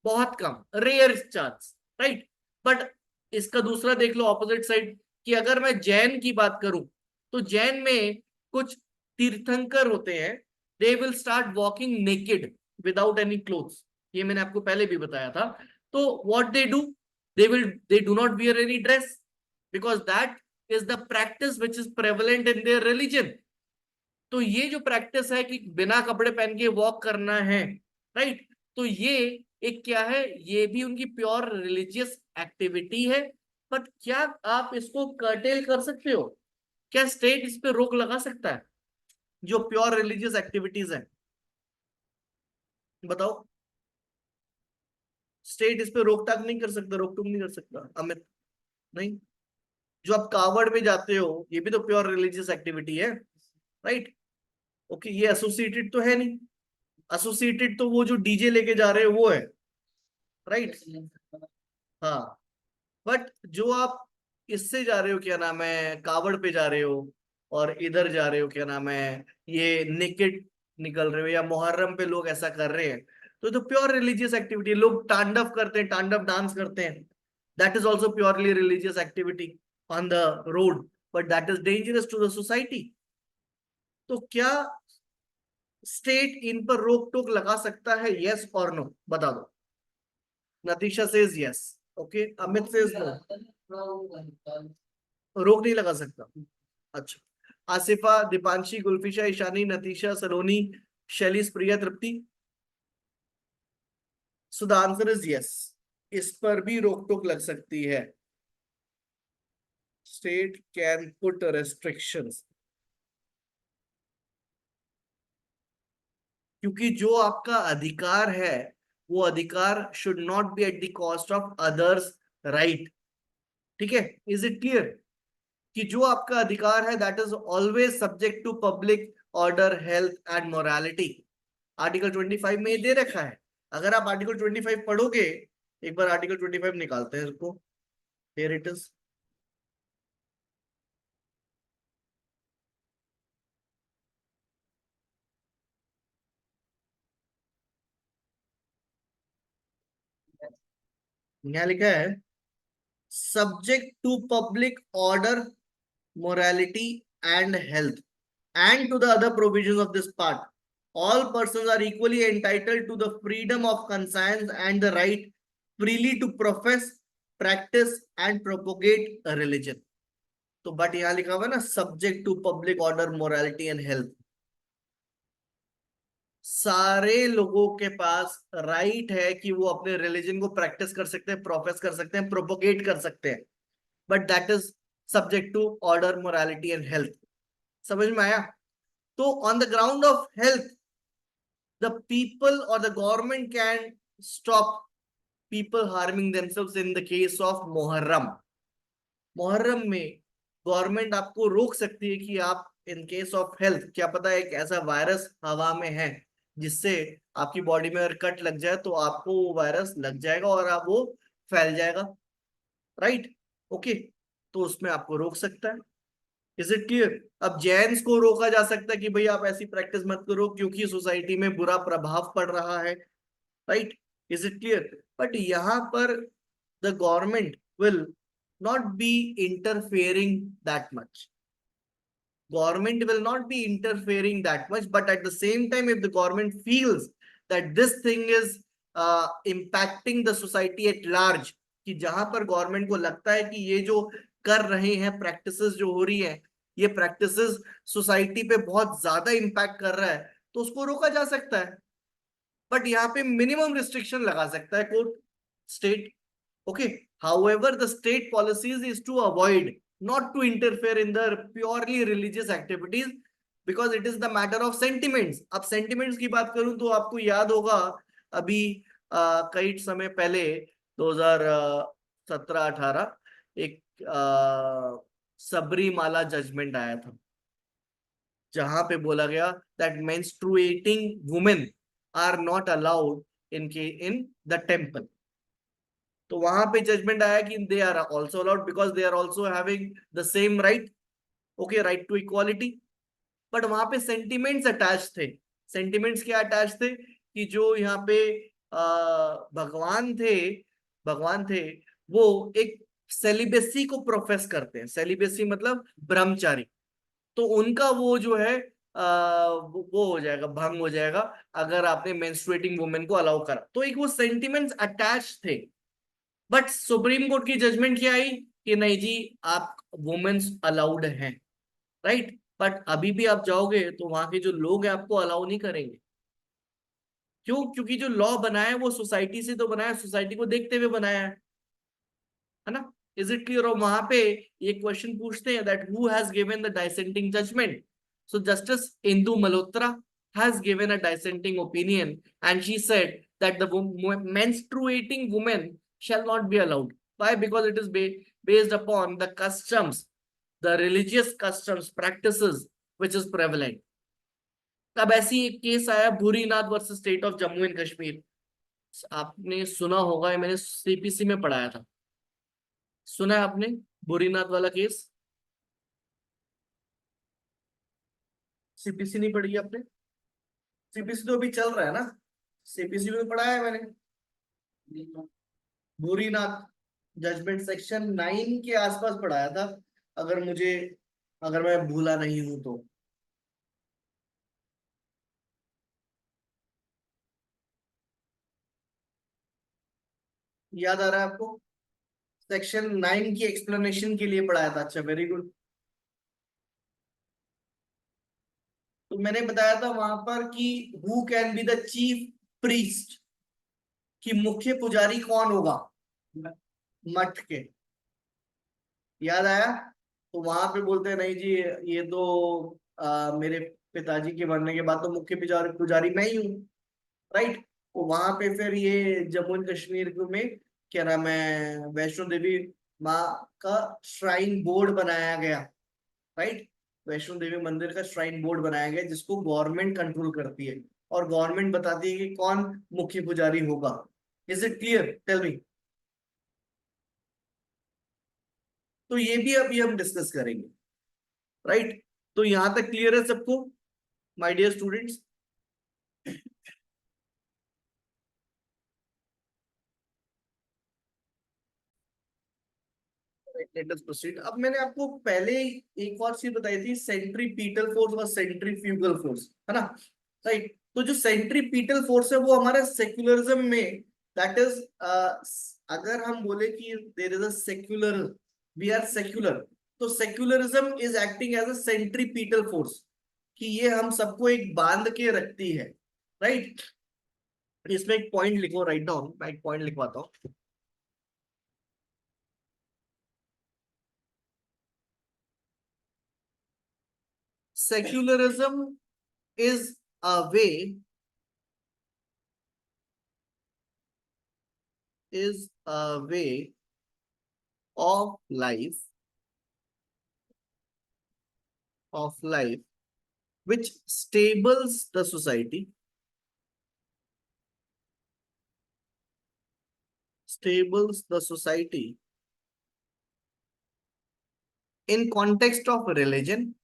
बहुत कम, रेयर चांस, राइट। बट इसका दूसरा देख लो ऑपोजिट साइड, कि अगर मैं जैन की बात करूं तो जैन में कुछ तीर्थंकर होते हैं, they will start walking naked without any clothes. ये मैंने आपको पहले भी बताया था। तो what they do, they do not wear any dress because that is the practice which is prevalent in their religion. तो ये जो प्रैक्टिस है कि बिना कपड़े पहन के वॉक करना है, राइट, तो ये एक क्या है, ये भी उनकी प्योर रिलीजियस एक्टिविटी है। बट क्या आप इसको कर्टेल कर सकते हो? क्या स्टेट इस पे रोक लगा सकता है जो प्योर रिलीजियस एक्टिविटीज है? बताओ। स्टेट इस पे रोक टाक नहीं कर सकता, रोक टोक नहीं कर सकता अमित? नहीं। जो आप कावड़ में जाते हो ये भी तो प्योर रिलीजियस एक्टिविटी है, राइट? ओके, ये एसोसिएटेड तो है नहीं। एसोसिएटेड तो वो जो डीजे लेके जा रहे हो वो है, राइट? हाँ। बट जो आप इससे जा रहे हो, क्या नाम है, कावड़ पे जा रहे हो और इधर जा रहे हो, क्या नाम है, ये नेकेड निकल रहे हो, या मुहर्रम पे लोग ऐसा कर रहे हैं, तो प्योर रिलीजियस एक्टिविटी। लोग तांडव करते हैं, तांडव डांस करते हैं, that is also purely religious activity on the road, but that is dangerous to the society. तो क्या स्टेट इन पर रोक टोक लगा सकता है, यस और नो? बता दो। Natisha says yes, okay, Amit says no, रोक नहीं लगा सकता। अच्छा, Asifa, Deepanshi, Gulfisha, Ishani, Natisha, Saloni, Shaili, Priya, Tripti. So the answer is yes, इस पर भी रोक टोक लग सकती है। स्टेट कैन पुट रेस्ट्रिक्शंस, क्योंकि जो आपका अधिकार है वो अधिकार should not be at the cost of others right. ठीक है, इज इट क्लियर? कि जो आपका अधिकार है that is always subject to public order, health and morality. Article 25 में ये दे रखा है। अगर आप आर्टिकल 25 पढ़ोगे, एक बार आर्टिकल 25 निकालते हैं इसको, हियर इट इज। यहाँ लिखा है subject to public order, morality and health and to the other provisions of this part, all persons are equally entitled to the freedom of conscience and the right freely to profess, practice and propagate a religion। तो but यहाँ लिखा हुआ है ना subject to public order, morality and health. सारे लोगों के पास right है कि वो अपने रिलीजन को प्रैक्टिस कर सकते हैं, प्रोफेस कर सकते हैं, प्रोपोगेट कर सकते हैं, but that is subject to order, morality and health. समझ में आया? तो on the ground of health the people or the government can stop people harming themselves in the case of Muharram. Muharram में गवर्नमेंट आपको रोक सकती है कि आप इन केस ऑफ हेल्थ, क्या पता एक ऐसा वायरस हवा में है जिससे आपकी बॉडी में अगर कट लग जाए तो आपको वो वायरस लग जाएगा और आप वो फैल जाएगा, राइट? ओके, तो उसमें आपको रोक सकता है। Is it clear? अब जैन्स को रोका जा सकता है कि भाई आप ऐसी प्रैक्टिस मत करो क्योंकि सोसाइटी में बुरा प्रभाव पड़ रहा है, right? Is it clear? But यहां पर the government will not be interfering that much. Government will not be interfering that much, but at the same time if the government feels that this thing is impacting the society at large, कि जहां पर government को लगता है कि ये जो कर रहे हैं प्रैक्टिसेस जो हो रही है, ये प्रैक्टिसेस सोसाइटी पे बहुत ज्यादा इंपैक्ट कर रहा है, तो उसको रोका जा सकता है। बट यहाँ पे मिनिमम रिस्ट्रिक्शन लगा सकता है court, state. Okay, however the state policies is to avoid, not to interfere in the purely religious activities because it is the matter of sentiments। अब sentiments की बात करूं तो आपको याद होगा अभी कई समय पहले 2017-18 एक सबरीमाला जजमेंट आया था जहां पे बोला गया that menstruating women are not allowed in the temple। तो वहां पे जजमेंट आया कि they are also allowed because they are also having the same right, okay, right to equality. But वहां पे सेंटिमेंट्स अटैच थे। सेंटिमेंट्स क्या अटैच थे कि जो यहाँ पे भगवान थे, भगवान थे वो एक सेलिबेसी को प्रोफेस करते हैं। सेलिबेसी मतलब ब्रह्मचारी। तो उनका वो जो है वो हो जाएगा, भंग हो जाएगा अगर आपने मेंस्ट्रुएटिंग वुमेन को अलाउ करा। तो एक वो सेंटिमेंट्स अटैच थे। बट सुप्रीम कोर्ट की जजमेंट क्या आई कि नहीं जी, आप वुमेन्स अलाउड हैं, राइट। बट अभी भी आप जाओगे तो वहां के जो लोग हैं आपको अलाउ नहीं करेंगे। क्यों? क्योंकि जो लॉ बनाया है वो सोसाइटी से तो बनाया, सोसाइटी को देखते हुए बनाया है ना। Is it clear? और वहां पे ये क्वेश्चन पूछते हैं that who has given the dissenting judgement. So justice Indu Malhotra has given a dissenting opinion and she said that the menstruating woman shall not be allowed. Why? Because it is based upon the customs, the religious customs, practices which is prevalent. तब ऐसी एक case आया, Bhurinath versus state of Jammu and Kashmir. आपने सुना होगा, ये मैंने CPC में पढ़ाया था। सुना है आपने भूरीनाथ वाला केस? सीपीसी नहीं पढ़ी आपने? सीपीसी तो अभी चल रहा है ना, सीपीसी में पढ़ाया है मैंने। भूरीनाथ जजमेंट सेक्शन 9 के आसपास पढ़ाया था, अगर मुझे, अगर मैं भूला नहीं हूं तो। याद आ रहा है आपको? सेक्शन 9 की एक्सप्लेनेशन के लिए पढ़ाया था। अच्छा, वेरी गुड। तो मैंने बताया था वहां पर कि who can be the chief priest, कि मुख्य पुजारी कौन होगा मठ के। याद आया? तो वहां पे बोलते हैं नहीं जी, ये तो मेरे पिताजी के मरने के बाद तो मुख्य पुजारी पुजारी मैं ही हूँ, राइट। तो वहां पे फिर ये जम्मू एंड कश्मीर में क्या नाम है, वैष्णो देवी माँ का श्राइन बोर्ड बनाया गया, राइट। वैष्णो देवी मंदिर का श्राइन बोर्ड बनाया गया जिसको गवर्नमेंट कंट्रोल करती है, और गवर्नमेंट बताती है कि कौन मुख्य पुजारी होगा। Is it clear? Tell me. तो ये भी अभी हम डिस्कस करेंगे, राइट। तो यहां तक क्लियर है सबको, my dear students? Let us proceed. अब मैंने आपको पहले एक और चीज बताई थी, सेंट्रीपीटल फोर्स और सेंट्रीफ्यूगल फोर्स, है ना, राइट। तो जो सेंट्रीपीटल फोर्स है वो हमारे सेक्युलरिज्म में, दैट इज, अगर हम बोले कि there is a secular, we are secular, तो secularism is acting as a centripetal force, कि ये हम सबको एक बांध के रखती है, राइट। इसमें एक पॉइंट लिखो, राइट डाउन, मैं एक पॉइंट लिखवाता हूँ। Secularism is a way, is a way of life, of life which stables the society, stables the society in context of religion,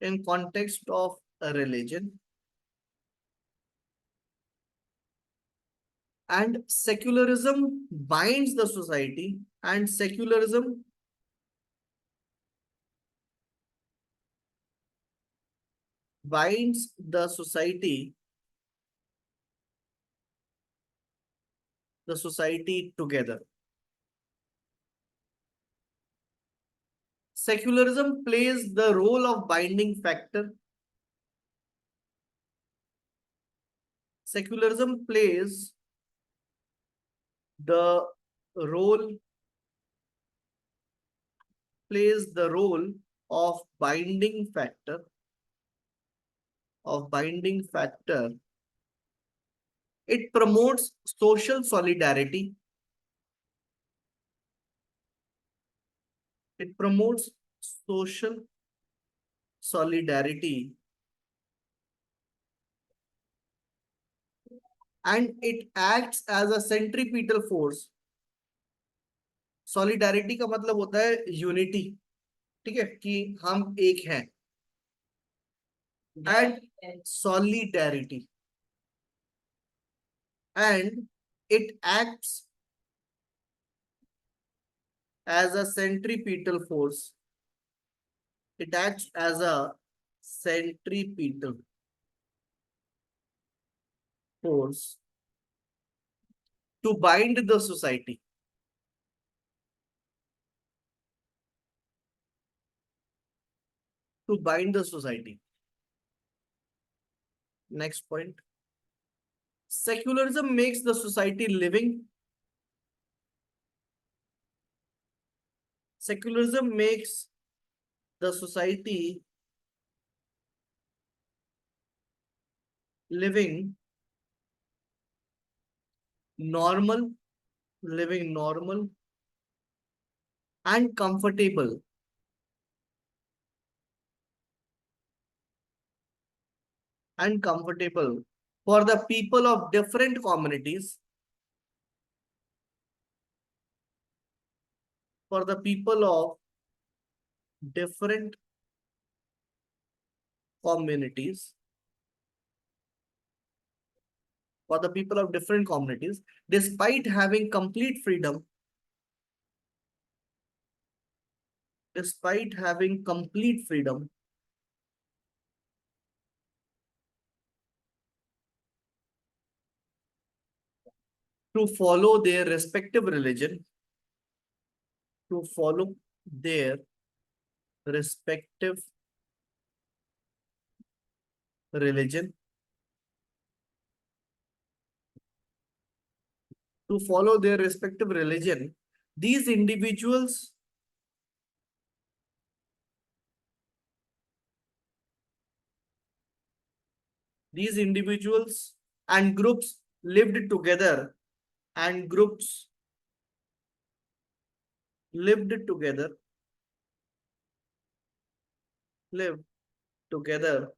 in context of a religion, and secularism binds the society, and secularism binds the society together. Secularism plays the role of binding factor. Secularism the role plays the role of binding factor. It promotes social solidarity. It promotes social solidarity, and it acts as a centripetal force. Solidarity का मतलब होता है unity, ठीक है, कि हम एक हैं। And solidarity, and it acts as a centripetal force, It acts as a centripetal force to bind the society. To bind the society. Next point. Secularism makes the society living. Secularism makes the society living normal, living normal and comfortable. And comfortable for the people of different communities. For the people of different communities. For the people of different communities, despite having complete freedom, despite having complete freedom to follow their respective religion, to follow their respective religion, to follow their respective religion, these individuals and groups lived together and groups lived together lived together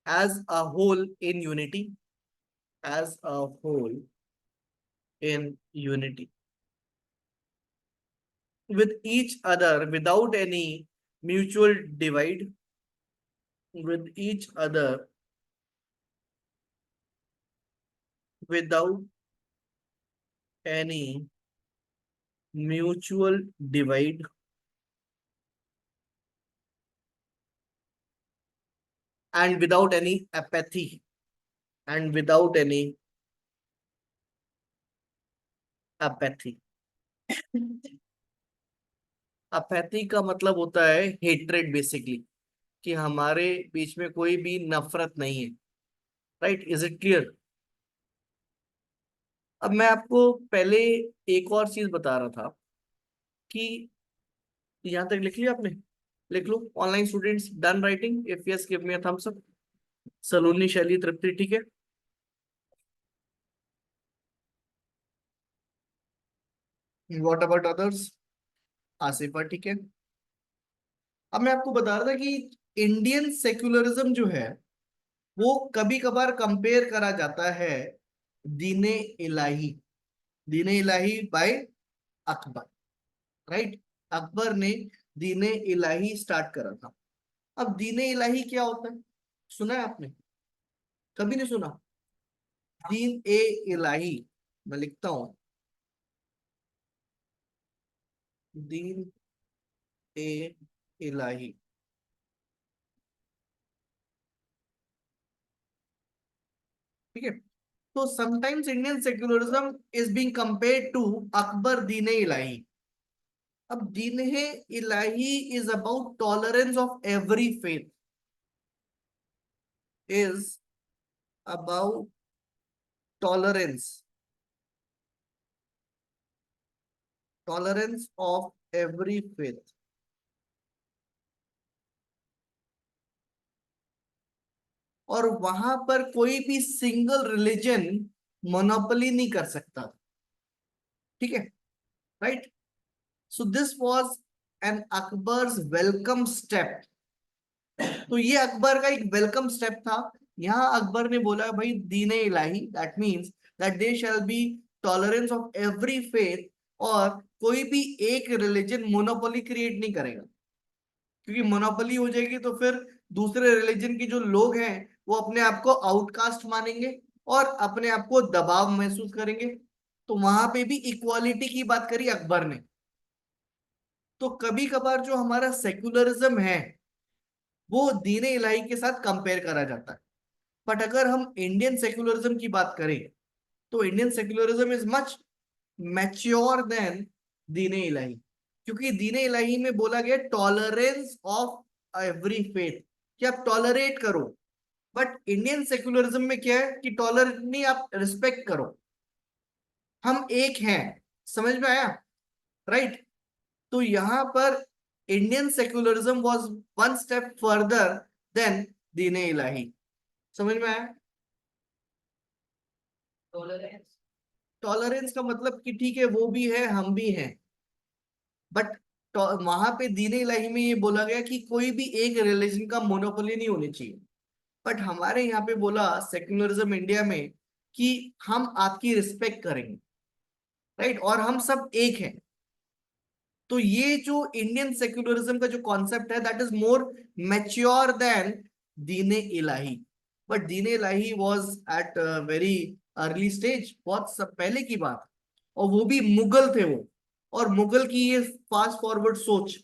as a whole in unity, as a whole in unity with each other without any mutual divide, with each other without any mutual divide and without any apathy, and without any apathy. Apathy का मतलब होता है hatred basically, कि हमारे बीच में कोई भी नफरत नहीं है। Right, is it clear? अब मैं आपको पहले एक और चीज बता रहा था कि यहां तक लिख लिया आपने? लिख लो। Online students done writing? If yes give me a thumbs up. Saloni, Shaili, Tripti, ठीक है। What about others? आसिफा, ठीक है। अब मैं आपको बता रहा था कि इंडियन सेक्युलरिज्म जो है वो कभी कभार कंपेयर करा जाता है दीने इलाही, दीने इलाही बाय अकबर। राइट, अकबर ने दीने इलाही स्टार्ट करा था। अब दीने इलाही क्या होता है, सुना है आपने? कभी नहीं सुना? दीन ए इलाही, मैं लिखता हूं, दीन ए इलाही। ठीक है, तो sometimes Indian secularism is being compared to Akbar Din e Ilahi. अब Din e Ilahi is about tolerance of every faith, is about tolerance, tolerance of every faith। और वहां पर कोई भी सिंगल रिलीजन मोनोपोली नहीं कर सकता। ठीक है, right. So this was an Akbar's welcome step. तो ये अकबर का एक वेलकम स्टेप था। यहाँ अकबर ने बोला भाई Dine Ilahi, that means that they shall be tolerance of every faith, और कोई भी एक रिलीजन मोनोपोली क्रिएट नहीं करेगा, क्योंकि मोनोपोली हो जाएगी तो फिर दूसरे रिलीजन के जो लोग हैं वो अपने आप को आउटकास्ट मानेंगे और अपने आप को दबाव महसूस करेंगे। तो वहां पे भी इक्वालिटी की बात करी अकबर ने। तो कभी कभार जो हमारा सेक्युलरिज्म है वो दीन इलाही के साथ कंपेयर करा जाता है। बट अगर हम इंडियन सेक्युलरिज्म की बात करें तो Indian secularism is much mature than Din Ilahi, क्योंकि दीन इलाही में बोला गया टॉलरेंस ऑफ एवरी फेथ, कि आप टॉलरेट करो। बट इंडियन सेक्युलरिज्म में क्या है कि टॉलरेट नहीं, आप रिस्पेक्ट करो, हम एक हैं। समझ में आया? राइट। तो यहां पर Indian secularism was one step further than Din Ilahi. समझ में आया? टॉलरेंस, टॉलरेंस का मतलब कि ठीक है वो भी है हम भी हैं, बट वहां पे दीन इलाही में ये बोला गया कि कोई भी एक रिलीजन का मोनोपोली नहीं होनी चाहिए। बट हमारे यहाँ पे बोला सेक्युलरिज्म इंडिया में कि हम आपकी रिस्पेक्ट करेंगे, राइट, और हम सब एक हैं। तो ये जो इंडियन सेक्युलरिज्म का जो कॉन्सेप्ट है that is more mature than Dine Ilahi. But Dine Ilahi was at very early stage, बहुत सब पहले की बात, और वो भी मुगल थे वो। और मुगल की ये फास्ट फॉरवर्ड सोच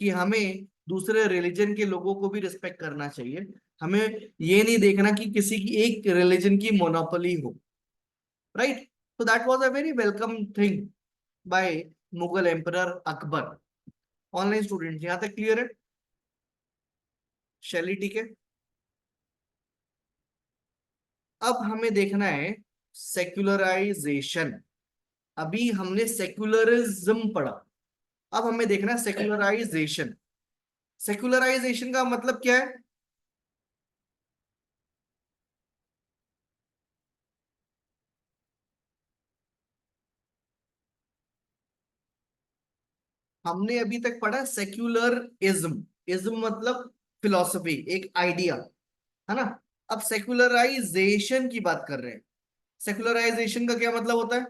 कि हमें दूसरे रिलीजन के लोगों को भी रिस्पेक्ट करना चाहिए, हमें ये नहीं देखना कि किसी की एक रिलीजन की मोनोपोली हो, right. so that was a very welcome thing by Mughal emperor Akbar. Online student यहां तक क्लियर है? शैली ठीक है? अब हमें देखना है सेक्युलराइजेशन। अभी हमने सेक्युलरिज्म पढ़ा, अब हमें देखना है सेक्युलराइजेशन। सेक्युलराइजेशन का मतलब क्या है? हमने अभी तक पढ़ा सेक्युलरिज्म, इज्म मतलब फिलॉसफी, एक आइडिया, है ना। अब सेक्युलराइजेशन की बात कर रहे हैं। सेक्युलराइजेशन का क्या मतलब होता है?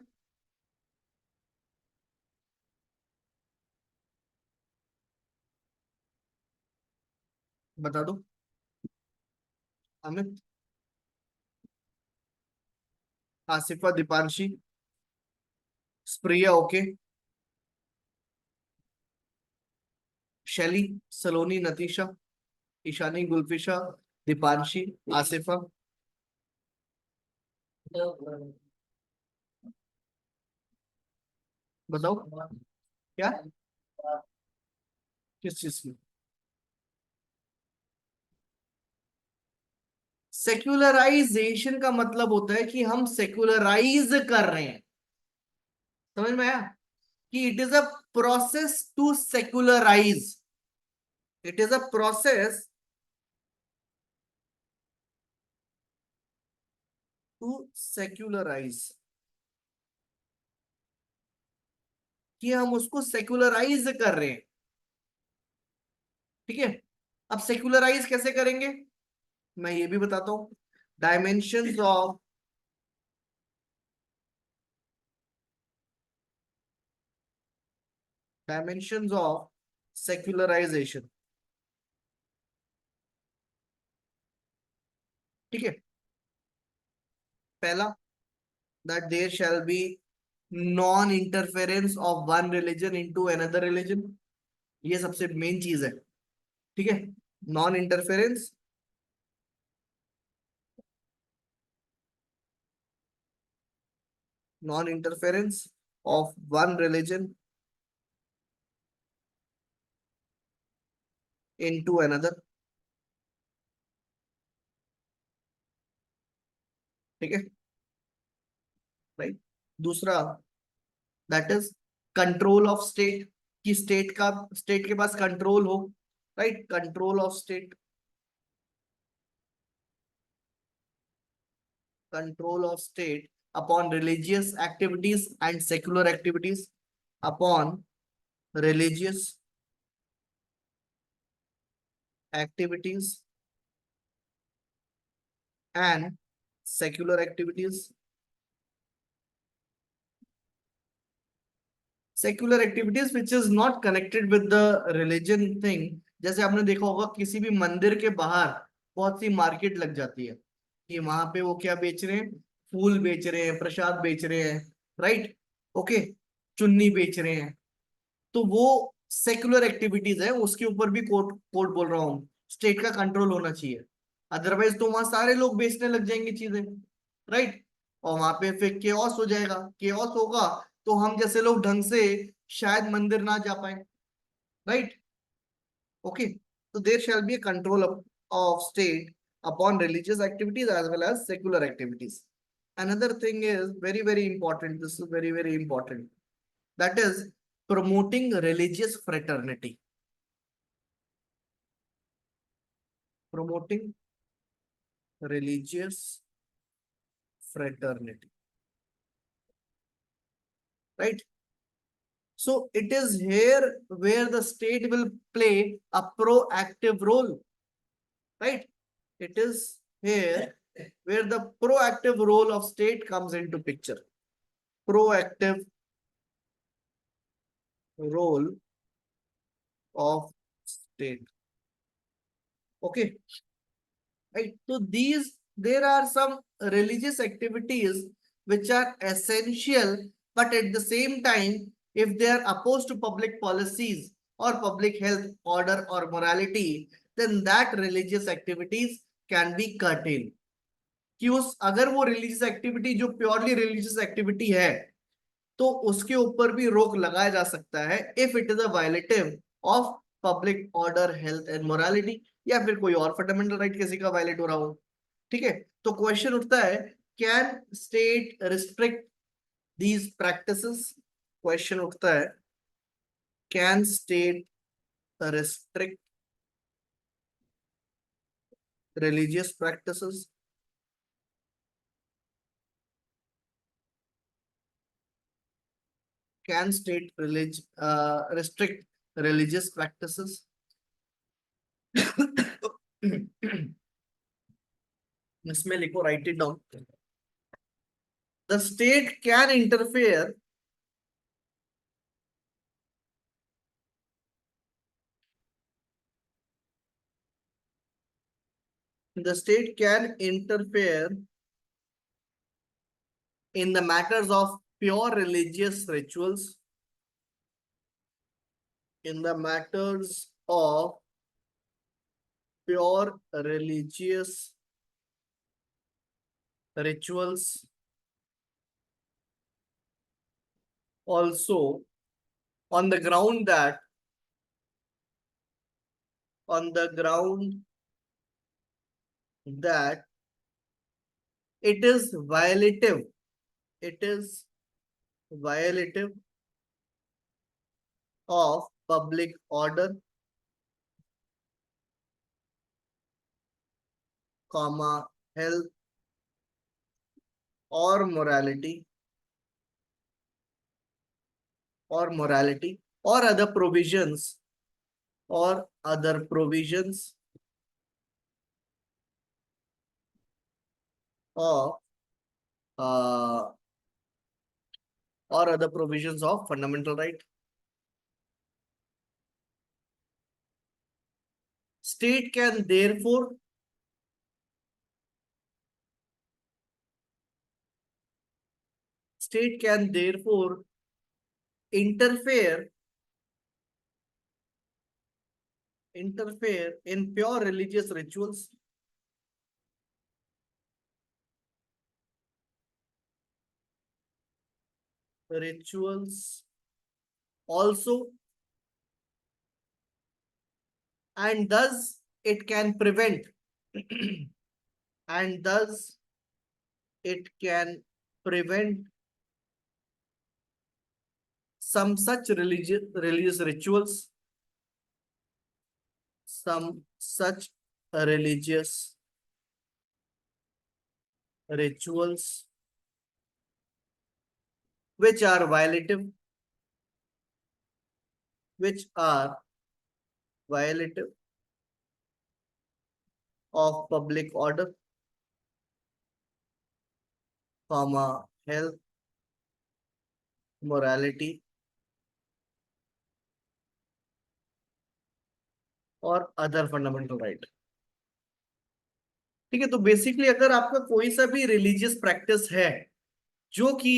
बता दो अमित। आसिफा, दीपांशी, स्प्रिया, ओके, शैली, सलोनी, नतीशा, ईशानी, गुलफिशा, दीपांशी, आसिफा। बताओ क्या, किस चीज की? सेक्युलराइजेशन का मतलब होता है कि हम सेक्युलराइज कर रहे हैं। समझ में आया? कि it is a process to secularize, it is a process to secularize, कि हम उसको सेक्युलराइज कर रहे हैं। ठीक है। अब सेक्युलराइज कैसे करेंगे मैं ये भी बताता हूं। Dimensions of, dimensions of secularisation. ठीक है। पहला, that there shall be non interference of one religion into another religion. ये सबसे मेन चीज है। ठीक है। Non interference, non interference of one religion into another. ठीक है, राइट। दूसरा, that is control of state, कि स्टेट का, स्टेट के पास कंट्रोल हो, right, control of state, control of state upon religious activities and secular activities, upon religious activities and secular activities। Secular activities which is not connected with the religion thing. जैसे आपने देखा होगा किसी भी मंदिर के बाहर बहुत सी मार्केट लग जाती है, कि वहां पे वो क्या बेच रहे हैं, फूल बेच रहे हैं, प्रसाद बेच रहे हैं, राइट, ओके, चुन्नी बेच रहे हैं। तो वो सेक्युलर एक्टिविटीज है उसके ऊपर भी कोर्ट कोर्ट बोल रहा हूँ, स्टेट का कंट्रोल होना चाहिए। अदरवाइज तो वहां सारे लोग बेचने लग जाएंगे चीजें, राइट। और वहां पे फिर केओस हो जाएगा, केओस होगा तो हम जैसे लोग ढंग से शायद मंदिर ना जा पाए, right. Okay, so there shall be a control of state upon religious activities as well as secular activities. Another thing is very, very important. This is very, very important. That is promoting religious fraternity. Promoting religious fraternity. Right? So it is here where the state will play a proactive role. Right? It is here where the proactive role of state comes into picture. Proactive role of state. Okay, right. So these there are some religious activities which are essential, but at the same time, if they are opposed to public policies or public health order or morality, then that religious activities can be curtailed. कि उस अगर वो religious activity जो purely religious activity है तो उसके ऊपर भी रोक लगाया जा सकता है if it is a violative of public order health and morality, या फिर कोई और फंडामेंटल राइट किसी का वायलेट हो रहा हो। ठीक है, तो क्वेश्चन उठता है, can state restrict these practices? Question उठता है, can state restrict religious practices? Can state restrict religious practices? इसमें लिखो, right it down. The state can interfere the state can interfere in the matters of pure religious rituals, in the matters of pure religious rituals, also on the ground that on the ground that it is violative, it is violative of public order, comma, health or morality, or other provisions, or other provisions of uh, or other provisions of fundamental right. State can therefore interfere in pure religious rituals, also, and thus it can prevent and thus it can prevent some such religious rituals, some such religious rituals which are violative, of public order, comma, health, morality और other fundamental right. ठीक है, तो basically अगर आपका कोई सा भी religious practice है जो कि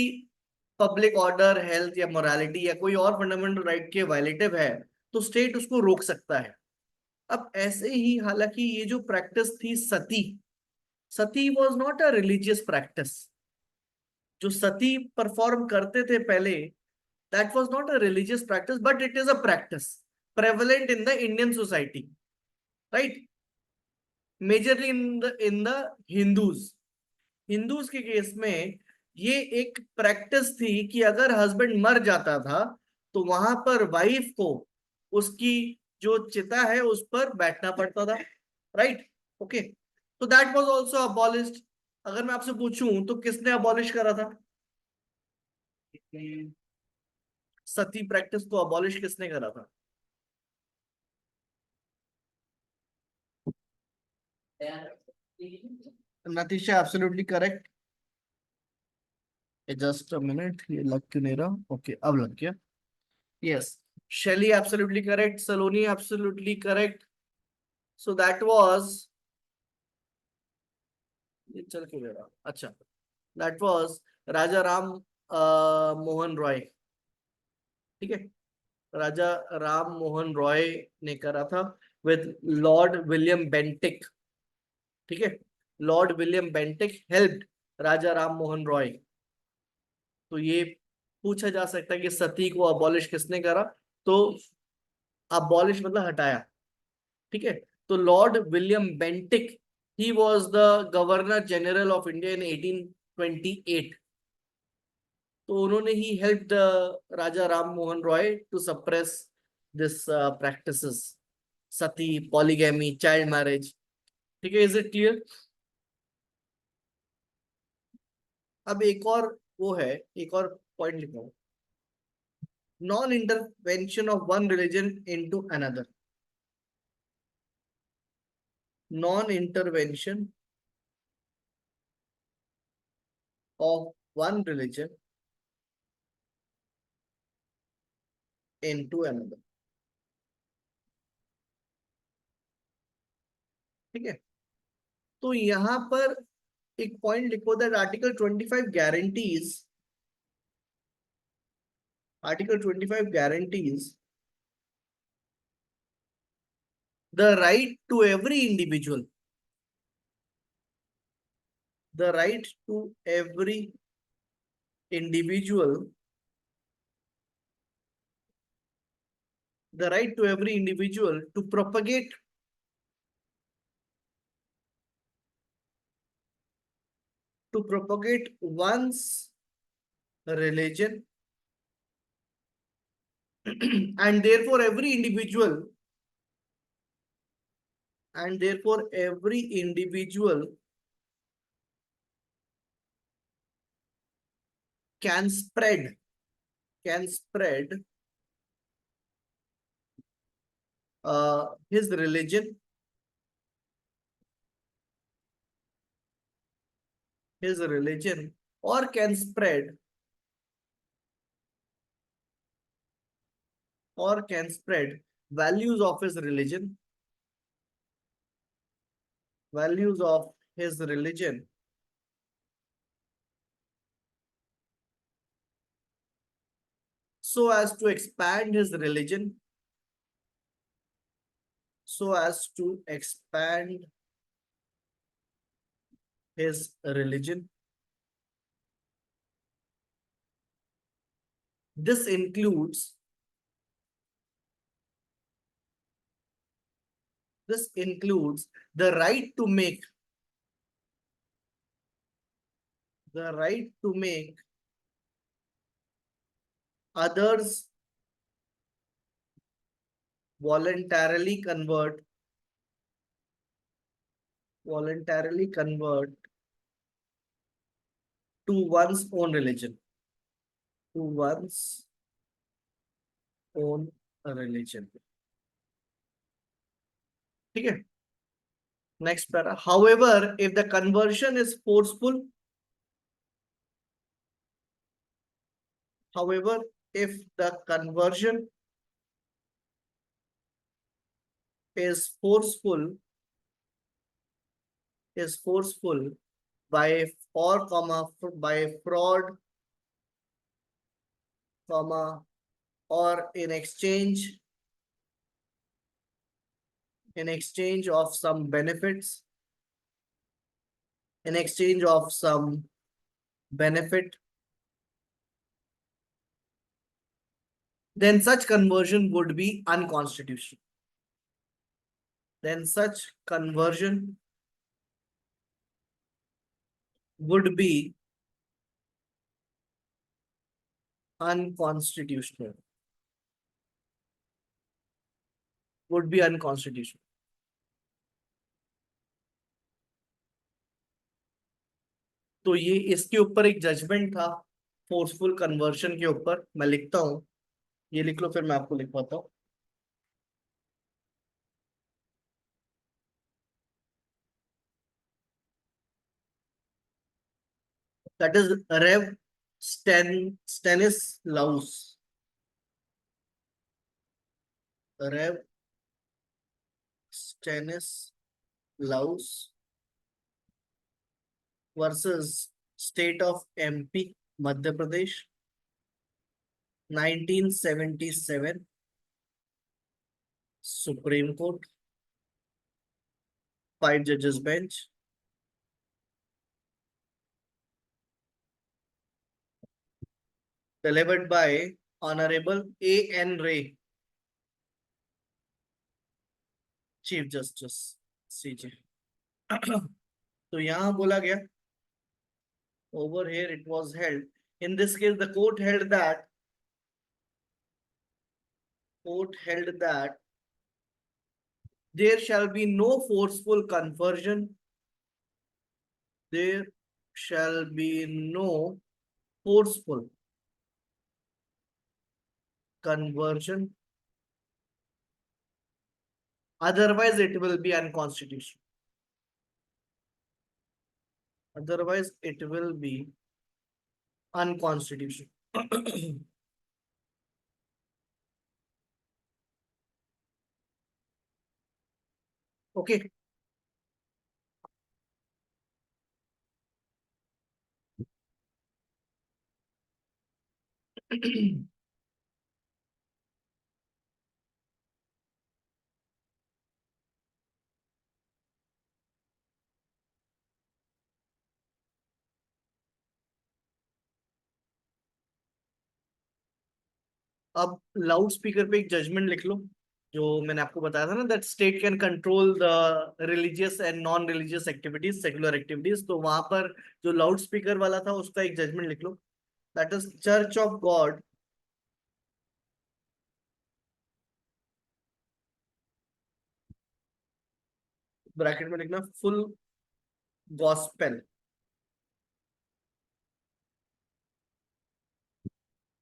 पब्लिक ऑर्डर हेल्थ या मोरालिटी या कोई और फंडामेंटल राइट के वायलेटिव है, तो स्टेट उसको रोक सकता है। अब ऐसे ही हालांकि ये जो प्रैक्टिस थी sati, sati was not a religious practice. जो सती परफॉर्म करते थे पहले, that was not a religious practice but it is a practice prevalent in the Indian society, right? Majorly in the Hindus. Hindus के केस में ये एक प्रैक्टिस थी कि अगर हस्बैंड मर जाता था तो वहां पर वाइफ को उसकी जो चिता है उस पर बैठना पड़ता था, राइट? ओके, तो दैट वाज आल्सो अबॉलिश्ड। अगर मैं आपसे पूछूं तो किसने अबॉलिश करा था? सती प्रैक्टिस को अबॉलिश किसने करा था? Natisha absolutely correct. Just a minute, ये लग क्यों नहीं रहा? ओके, अब लग गया। Yes, Shelly absolutely correct, Saloni absolutely correct. So that was, ये चल क्यों नहीं रहा? अच्छा, that was राजा राम मोहन रॉय। ठीक है, राजा राम मोहन रॉय ने करा था विद लॉर्ड विलियम बेंटिक। ठीक है, लॉर्ड विलियम बेंटिक हेल्प्ड राजा राम मोहन रॉय। तो ये पूछा जा सकता है कि सती को अबॉलिश किसने करा? तो अबॉलिश मतलब हटाया। ठीक है, तो Lord William Bentinck, he was the governor general of India in 1828। तो उन्होंने ही help Raja Ram Mohan Roy to suppress this practices, sati, polygamy, child marriage. ठीक है, इज इट क्लियर? अब एक और वो है, एक और पॉइंट लिखो, non intervention of one religion into another. Non intervention of one religion into another. ठीक है, तो यहां पर एक पॉइंट लिखो that article 25 guarantees, article 25 guarantees the right to every individual, the right to every individual, the right to every individual to propagate one's religion and therefore every individual, and therefore every individual can spread, can spread his religion, his religion, or can spread, or can spread values of his religion, values of his religion, so as to expand his religion, so as to expand his religion. This includes, this includes the right to make, the right to make others voluntarily convert, voluntarily convert to one's own religion, to one's own religion. ठीक है, next para. However, if the conversion is forceful, however, if the conversion is forceful, is forceful by or comma by fraud, comma, or in exchange in exchange of some benefits, in exchange of some benefit, then such conversion would be unconstitutional. Then such conversion would be unconstitutional. Would be unconstitutional. तो ये इसके ऊपर एक judgement था forceful conversion के ऊपर। मैं लिखता हूं, ये लिख लो, फिर मैं आपको लिखवाता हूँ। That is Rev. Stanislaus. Rev. Stanislaus versus State of MP, Madhya Pradesh, 1977, Supreme Court, 5 judges bench. Delivered by Honorable A.N. Ray, Chief Justice, CJ. तो यहां बोला गया, over here it was held. In this case, the court held that there shall be no forceful conversion. There shall be no forceful conversion. Otherwise, it will be unconstitutional. Otherwise, it will be unconstitutional. Okay. अब loud speaker पे एक judgment लिख लो, जो मैंने आपको बताया था ना, that state can control the religious and non religious activities, secular activities. तो वहां पर जो लाउड स्पीकर वाला था उसका एक जजमेंट लिख लो, that is Church of God bracket में लिखना Full Gospel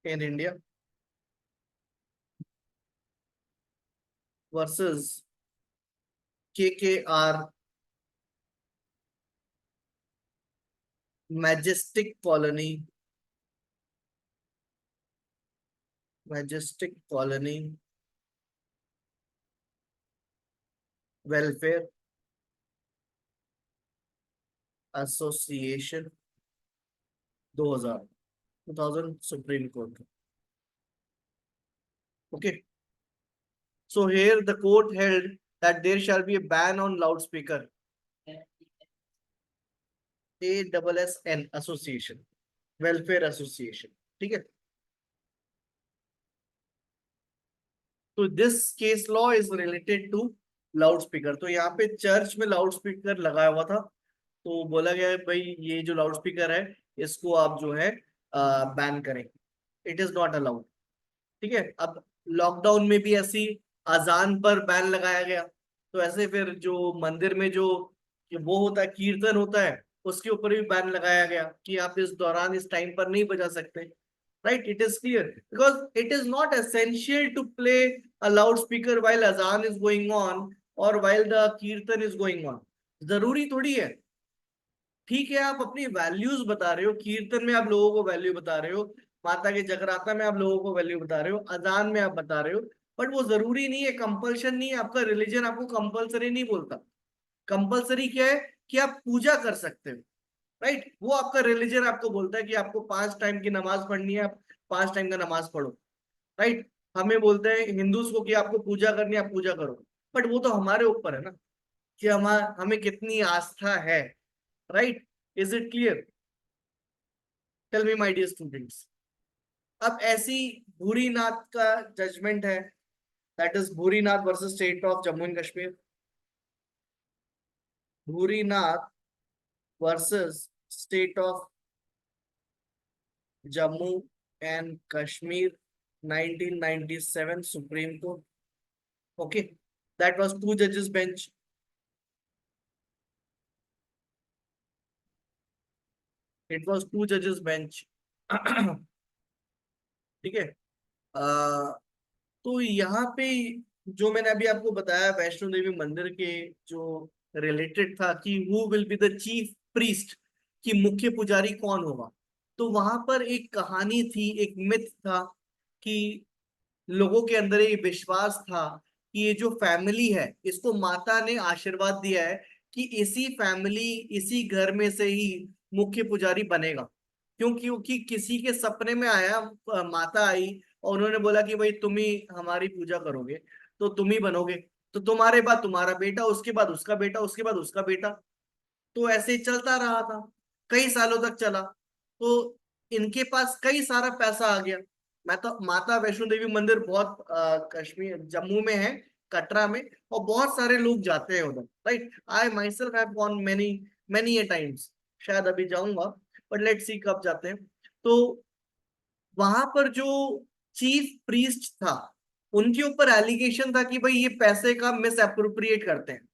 in India versus KKR Majestic Colony Welfare Association 2000 Supreme Court. Okay. So here the court held that there shall be a ban on loudspeaker. ASSN Association, Welfare Association. ठीक है। तो this case law is related to loud speaker. तो यहाँ पे church में loud speaker लगाया हुआ था, तो बोला गया है भाई ये जो लाउड स्पीकर है इसको आप जो है बैन करें, इट इज नॉट अलाउड। ठीक है। अब लॉकडाउन में भी ऐसी अजान पर बैन लगाया गया, तो ऐसे फिर जो मंदिर में जो वो होता है, कीर्तन होता है, उसके ऊपर भी बैन लगाया गया कि आप इस दौरान इस टाइम पर नहीं बजा सकते। Right, it is clear, because it is not essential to play a loud speaker while azaan is going on or while the kirtan is going on. जरूरी थोड़ी है। ठीक है, आप अपनी वैल्यूज बता रहे हो, कीर्तन में आप लोगों को वैल्यू बता रहे हो, माता के जगराता में आप लोगों को वैल्यू बता रहे हो, अजान में आप बता रहे हो, बट वो जरूरी नहीं है, कंपल्शन नहीं है। आपका रिलीजन आपको कंपल्सरी नहीं बोलता। कंपल्सरी क्या है कि आप पूजा कर सकते हो, राइट, वो आपका रिलीजन आपको बोलता है कि आपको 5 टाइम की नमाज पढ़नी है, आप 5 टाइम का नमाज पढ़ो। राइट, हमें बोलते हैं हिंदूज को कि आपको पूजा करनी है, आप पूजा करो। बट वो तो हमारे ऊपर है ना कि हमें कितनी आस्था है, right? Is it clear? Tell me my dear students. अब ऐसी भूरीनाथ का जजमेंट है, that is भूरीनाथ versus state of Jammu and Kashmir. भूरीनाथ versus state of Jammu and Kashmir, 1997 supreme court. Okay, that was to जजेस बेंच। इट वाज टू जजेस बेंच। ठीक है। तो यहाँ पे जो मैंने अभी आपको बताया वैष्णो देवी मंदिर के जो रिलेटेड था कि who will be the chief priest, कि मुख्य पुजारी कौन होगा, तो वहां पर एक कहानी थी, एक मिथ था कि लोगों के अंदर ये विश्वास था कि ये जो फैमिली है इसको माता ने आशीर्वाद दिया है कि इसी फैमिली, इसी घर में से ही मुख्य पुजारी बनेगा। क्योंकि किसी के सपने में आया, माता आई और उन्होंने बोला कि भाई तुम ही हमारी पूजा करोगे, तो तुम ही बनोगे। तो तुम्हारे बाद तुम्हारा बेटा, उसके बाद उसका बेटा, उसके बाद उसका बेटा। तो ऐसे ही चलता रहा था, कई सालों तक चला। तो इनके पास कई सारा पैसा आ गया। मैं तो, माता वैष्णो देवी मंदिर बहुत कश्मीर जम्मू में है, कटरा में, और बहुत सारे लोग जाते हैं उधर, right? I my self have gone many many A times. शायद अभी जाऊंगा, बट लेट्स सी कब जाते हैं। तो वहां पर जो चीफ प्रीस्ट था, उनके ऊपर एलिगेशन था कि भाई ये पैसे का मिस अप्रोप्रिएट करते हैं।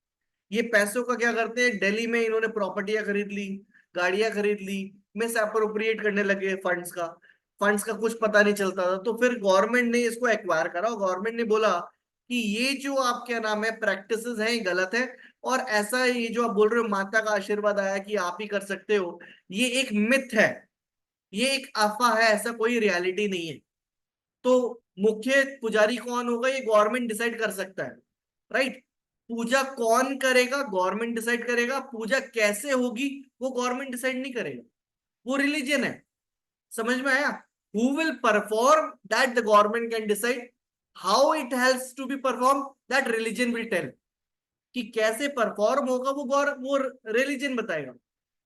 ये पैसों का क्या करते हैं, दिल्ली में इन्होंने प्रॉपर्टियां खरीद ली, गाड़ियां खरीद ली, मिस अप्रोप्रिएट करने लगे फंड्स का कुछ पता नहीं चलता था। तो फिर गवर्नमेंट ने इसको एक्वायर करा और गवर्नमेंट ने बोला कि ये जो आप क्या नाम है प्रैक्टिसेस हैं, ये गलत है। और ऐसा ये जो आप बोल रहे हो माता का आशीर्वाद आया कि आप ही कर सकते हो, ये एक मिथ है, ये एक अफवाह है, ऐसा कोई रियलिटी नहीं है। तो मुख्य पुजारी कौन होगा ये गवर्नमेंट डिसाइड कर सकता है, राइट? पूजा कौन करेगा गवर्नमेंट डिसाइड करेगा, पूजा कैसे होगी वो गवर्नमेंट डिसाइड नहीं करेगा, वो रिलीजन है। समझ में आया? Who will perform that the government can decide, how it has to be perform that religion will tell. कि कैसे परफॉर्म होगा वो रिलीजन बताएगा।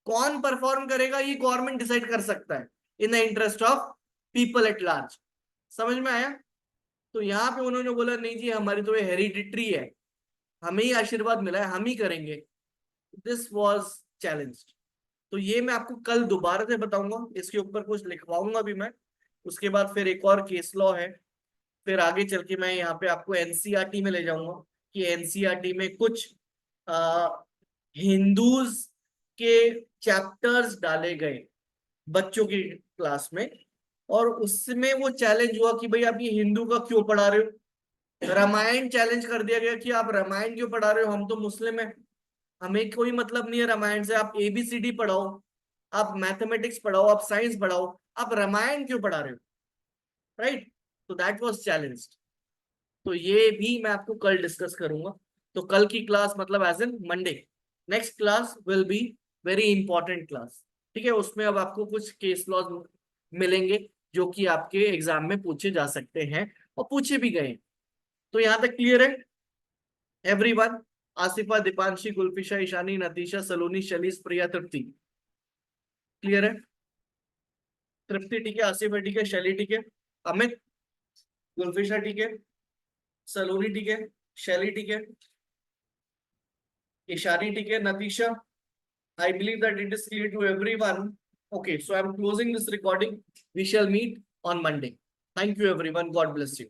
कौन परफॉर्म करेगा ये गवर्नमेंट डिसाइड कर सकता है in the interest of people at large. समझ में आया? तो यहाँ पे उन्होंने बोला नहीं जी, हमारी तो ये हेरिडिटरी है, हमें ही आशीर्वाद मिला है, हम ही करेंगे। This was challenged. तो ये मैं आपको कल दोबारा से बताऊंगा, इसके ऊपर कुछ लिखवाऊंगा भी मैं। उसके बाद फिर एक और केस लॉ है, फिर आगे चल के मैं यहाँ पे आपको एनसीईआरटी में ले जाऊंगा कि एनसीईआरटी में कुछ हिंदूज के चैप्टर्स डाले गए बच्चों की क्लास में, और उसमें वो चैलेंज हुआ कि भाई आप ये हिंदू का क्यों पढ़ा रहे हो। रामायण चैलेंज कर दिया गया कि आप रामायण क्यों पढ़ा रहे हो, हम तो मुस्लिम है, हमें कोई मतलब नहीं है रामायण से। आप एबीसीडी पढ़ाओ, आप मैथमेटिक्स पढ़ाओ, आप साइंस पढ़ाओ, आप रामायण क्यों पढ़ा रहे हो, राइट? तो दैट वाज चैलेंज्ड। तो ये भी मैं आपको कल डिस्कस करूंगा। तो कल की क्लास मतलब as in Monday, next class will be very important class. ठीक है, उसमें अब आपको कुछ केस लॉज मिलेंगे जो कि आपके एग्जाम में पूछे जा सकते हैं और पूछे भी गए। तो यहाँ तक क्लियर है एवरीवन? आसिफा, दीपांशी, गुलफिशा, ईशानी, नतीशा, सलोनी, शलीस, प्रिया, तृप्ति, क्लियर है? तृप्ति ठीक है, आसिफा ठीक है, शैली ठीक है, अमित, गुलफिशा ठीक है, सलोनी ठीक है, शैली ठीक है, ईशानी ठीक है, नतीशा, I believe that it is clear to everyone. Okay, so I'm closing this recording. We shall meet on Monday. Thank you everyone. God bless you.